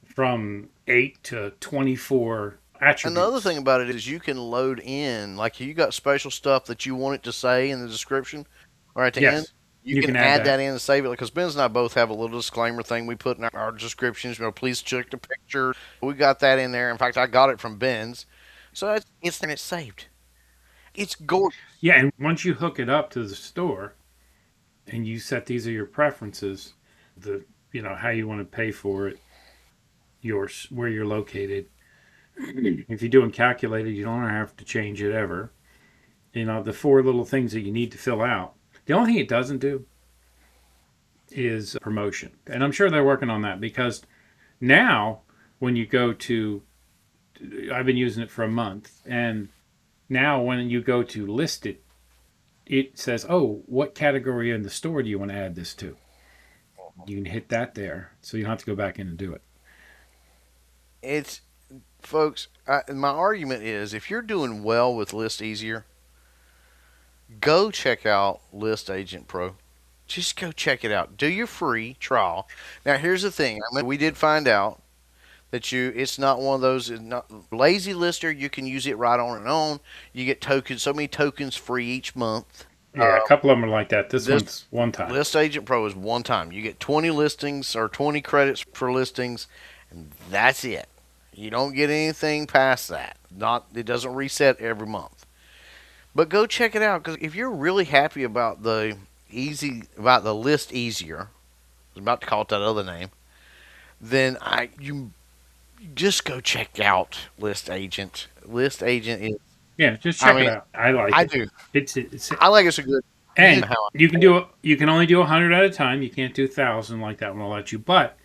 from 8 to 24 Another thing attributes. about it is you can load in, like you got special stuff that you want it to say in the description or at the end. Yes, You you can can add add that that. in and save it because Ben's and I both have a little disclaimer thing we put in our descriptions. Please check the picture. We got that in there. In fact, I got it from Ben's, so it's there and it's saved. It's gorgeous. Yeah, and once you hook it up to the store and you set these are your preferences, the how you want to pay for it, yours where you're located. If you're doing calculated, you don't have to change it ever. The four little things that you need to fill out. The only thing it doesn't do is promotion. And I'm sure they're working on that because now when you go to, I've been using it for a month, and now when you go to list it, it says, oh, what category in the store do you want to add this to? You can hit that there, so you don't have to go back in and do it. It's folks. My argument is if you're doing well with List Easier, go check out List Agent Pro. Just go check it out. Do your free trial. Now, here's the thing. We did find out that it's not one of those it's not lazy lister. You can use it right on and on. You get tokens, so many tokens free each month. Yeah, a couple of them are like that. This This one's one time. List Agent Pro is one time. You get 20 listings or 20 credits for listings, and that's it. You don't get anything past that. Not it doesn't reset every month. But go check it out because if you're really happy about the list easier, I was about to call it that other name, then you just go check out List Agent. List Agent is. Yeah, just I check it mean, out. I like I it. do. It's I like it's a good. You know and how you can do it. You can only do 100 at a time. You can't do 1,000 like that one will let you. But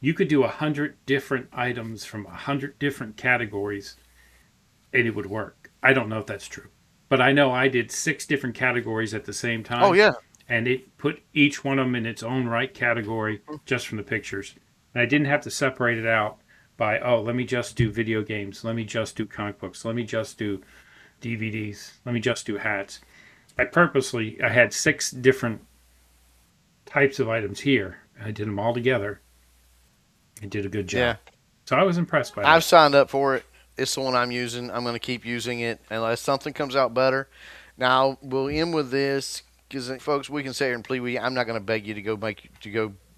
you could do 100 different items from 100 different categories, and it would work. I don't know if that's true, but I know I did 6 different categories at the same Oh time, yeah. and it put each one of them in its own right category just from the pictures. And I didn't have to separate it out by, oh, let me just do video games, let me just do comic books, let me just do DVDs, let me just do hats. I had 6 different types of items here. I did them all together. It did a good Yeah. job. So I was impressed by I've that. signed up for it. It's the one I'm using. I'm going to keep using it unless something comes out better. Now we'll end with this because, folks, we can sit here and plead with you. I'm not going to beg you to go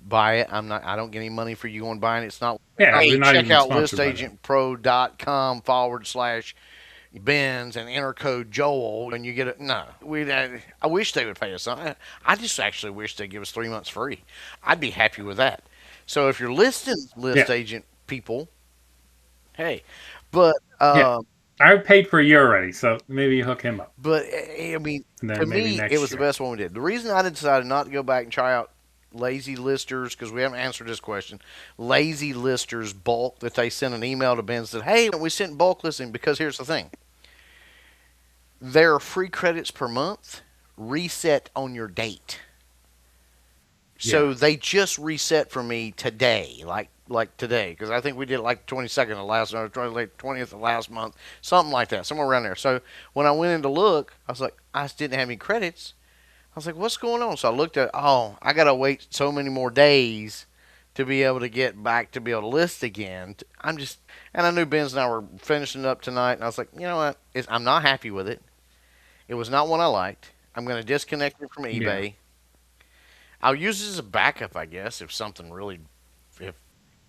buy it. I'm not. I don't get any money for you going buying it. It's not. Yeah, Hey, we're not check even out sponsored by them. listagentpro.com/Benz and enter code Joel and you get it. No, I wish they would pay us. I just actually wish they'd give us 3 months free. I'd be happy with that. So if you're listing list Yeah, agent people, hey, but yeah. I paid for a year already, so maybe you hook him up, I mean, and to then maybe me, it next was the year. best one we did. The reason I decided not to go back and try out lazy listers because we haven't answered this question. Lazy listers bulk that they sent an email to Ben and said, "Hey, we sent bulk listing because here's the thing: there are free credits per month reset on your date." Yeah, So they just reset for me today, like today, because I think we did it like 22nd of last, or 20th of last month, something like that, somewhere around there. So when I went in to look, I was like, I just didn't have any credits. I was like, what's going on? So I looked at, oh, I gotta wait so many more days to be able to get back to be able to list again. And I knew Ben's and I were finishing up tonight, and I was like, you know what? I'm not happy with it. It was not one I liked. I'm gonna disconnect it from yeah. eBay. I'll use it as a backup, I guess, if something really, if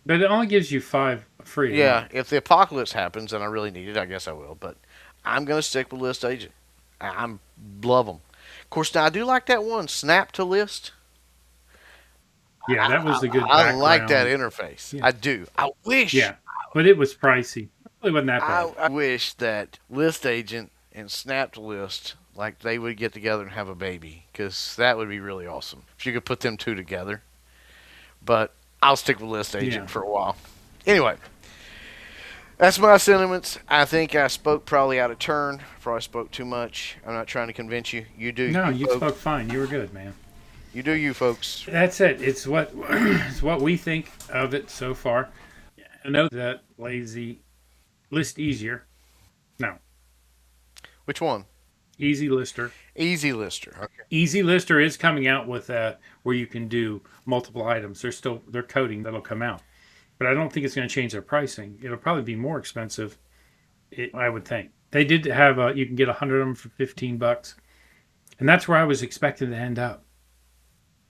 But it only gives you 5 free a yeah, month. if the apocalypse happens and I really need it, I guess I will. But I'm gonna stick with List Agent. I'm love them. Of course, now I do like that one, Snap to List. Yeah, that was a good I like that background. interface. Yeah, I do. yeah. But it was pricey. It really wasn't that bad. I wish that List Agent and Snap to List like they would get together and have a baby, because that would be really awesome if you could put them two together. But I'll stick with list agent Yeah. for a while. Anyway, that's my sentiments. I think I spoke probably out of turn. Probably spoke too much. I'm not trying to convince you. You do No, you, you folks. spoke fine. You were good, man. You do you, folks. That's it. It's what it's what we think of it so far. I know that lazy list easier. No, Which one? easy lister. Easy lister. Okay. Easy lister is coming out with where you can do multiple items. They're coding that'll come out, but I don't think it's going to change their pricing. It'll probably be more expensive. I would think they did have you can get 100 of them for $15, and that's where I was expecting to end up.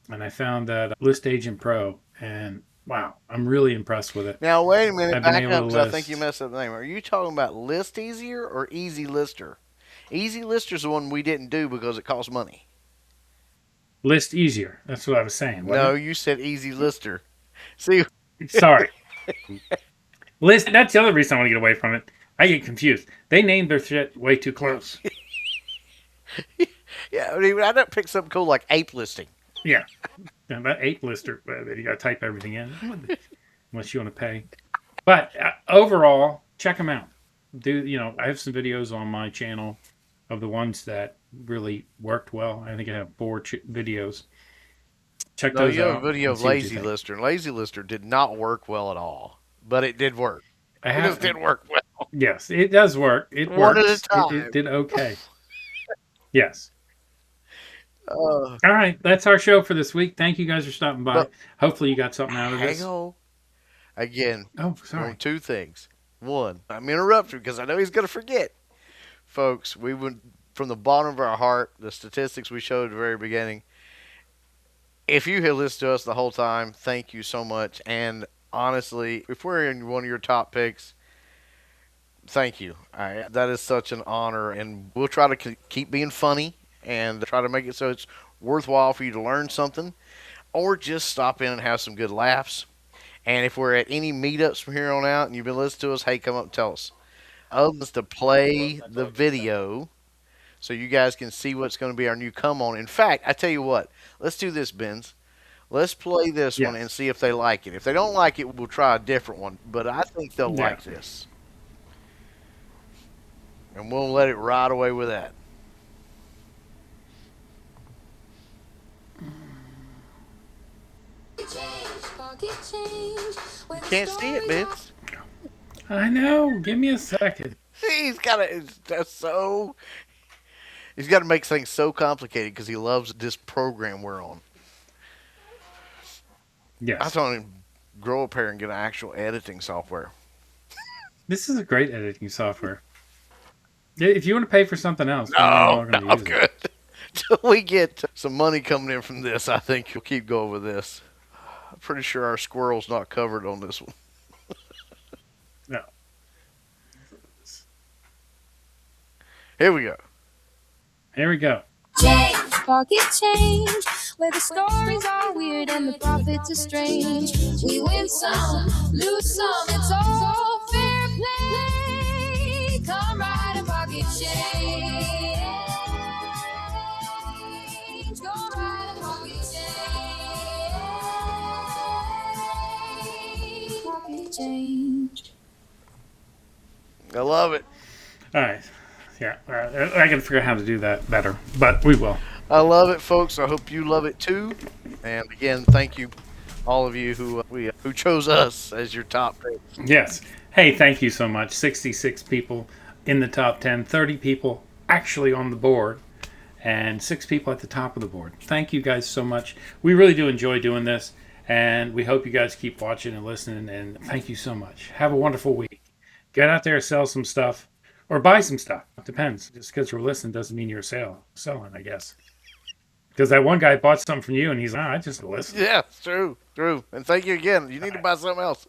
And I found that List Agent Pro, and wow, I'm really impressed with it. Now wait a minute. I've been Back able up, to because I think you list messed up the name. Are you talking about list easier or easy lister? Easy lister's the one we didn't do because it costs money. list easier. That's what I was saying, No, wasn't you said easy lister. See, it? Sorry. List. That's the other reason I want to get away from it. I get confused. They named their shit way too close. yeah, I mean, I don't pick something cool like ape listing. Yeah. About 8 lister, but you got to type everything in unless you want to pay. But overall, check them out. I have some videos on my channel of the ones that really worked well. I think I have 4 videos. Check No, those you have a out video and of see what you lazy think. lister, and lazy lister did not work well at all, but it did work. I It just have, didn't work well. yes, it does work. It One at a works. It time. did okay. Yes. Uh, All right, that's our show for this week. Thank you guys for stopping by. but Hopefully, you got something out of hang this. on. Again, Oh, on sorry. 2 things. One, I'm interrupting because I know he's going to forget. Folks, we went from the bottom of our heart, the statistics we showed at the very beginning. If you have listened to us the whole time, thank you so much. And honestly, if we're in one of your top picks, thank you. That is such an honor. And we'll try to keep being funny and try to make it so it's worthwhile for you to learn something or just stop in and have some good laughs. And if we're at any meetups from here on out and you've been listening to us, hey, come up and tell us. Other than to play the video so you guys can see what's going to be our new come on. In fact, I tell you what, let's do this, Benz. Let's play this one and Yes. see if they like it. If they don't like it, we'll try a different one. But I think they'll Yeah. like this. And we'll let it ride away with that. You can't see it, Benz. I know. Give me a second. See, he's got to. That's so. He's got to make things so complicated because he loves this program we're on. I Yes. told him grow up here and get an actual editing software. This is a great editing software. If you want to pay for something else, we're No, all no, going to I'm use it. good. Till we get some money coming in from this, I think you'll keep going with this. I'm pretty sure our squirrel's not covered on this one. No. Here we go. Here we go. Change, pocket change, where the stories are weird and the profits are strange. We win some, lose some, it's all fair play. Come ride a pocket change. Go ride a pocket change. Pocket change. I love it. All right. Yeah. All right. I got to figure out how to do that better, but we will. I love it, folks. I hope you love it too. And again, thank you, all of you who chose us as your top pick. Yes. Hey, thank you so much. 66 people in the top 10, 30 people actually on the board, and 6 people at the top of the board. Thank you guys so much. We really do enjoy doing this, and we hope you guys keep watching and listening, and thank you so much. Have a wonderful week. Get out there, sell some stuff, or buy some stuff. It depends. Just because you're listening doesn't mean you're selling, I guess. Because that one guy bought something from you, and he's like, I just listen. Yeah, it's true. And thank you again. You need to buy something else.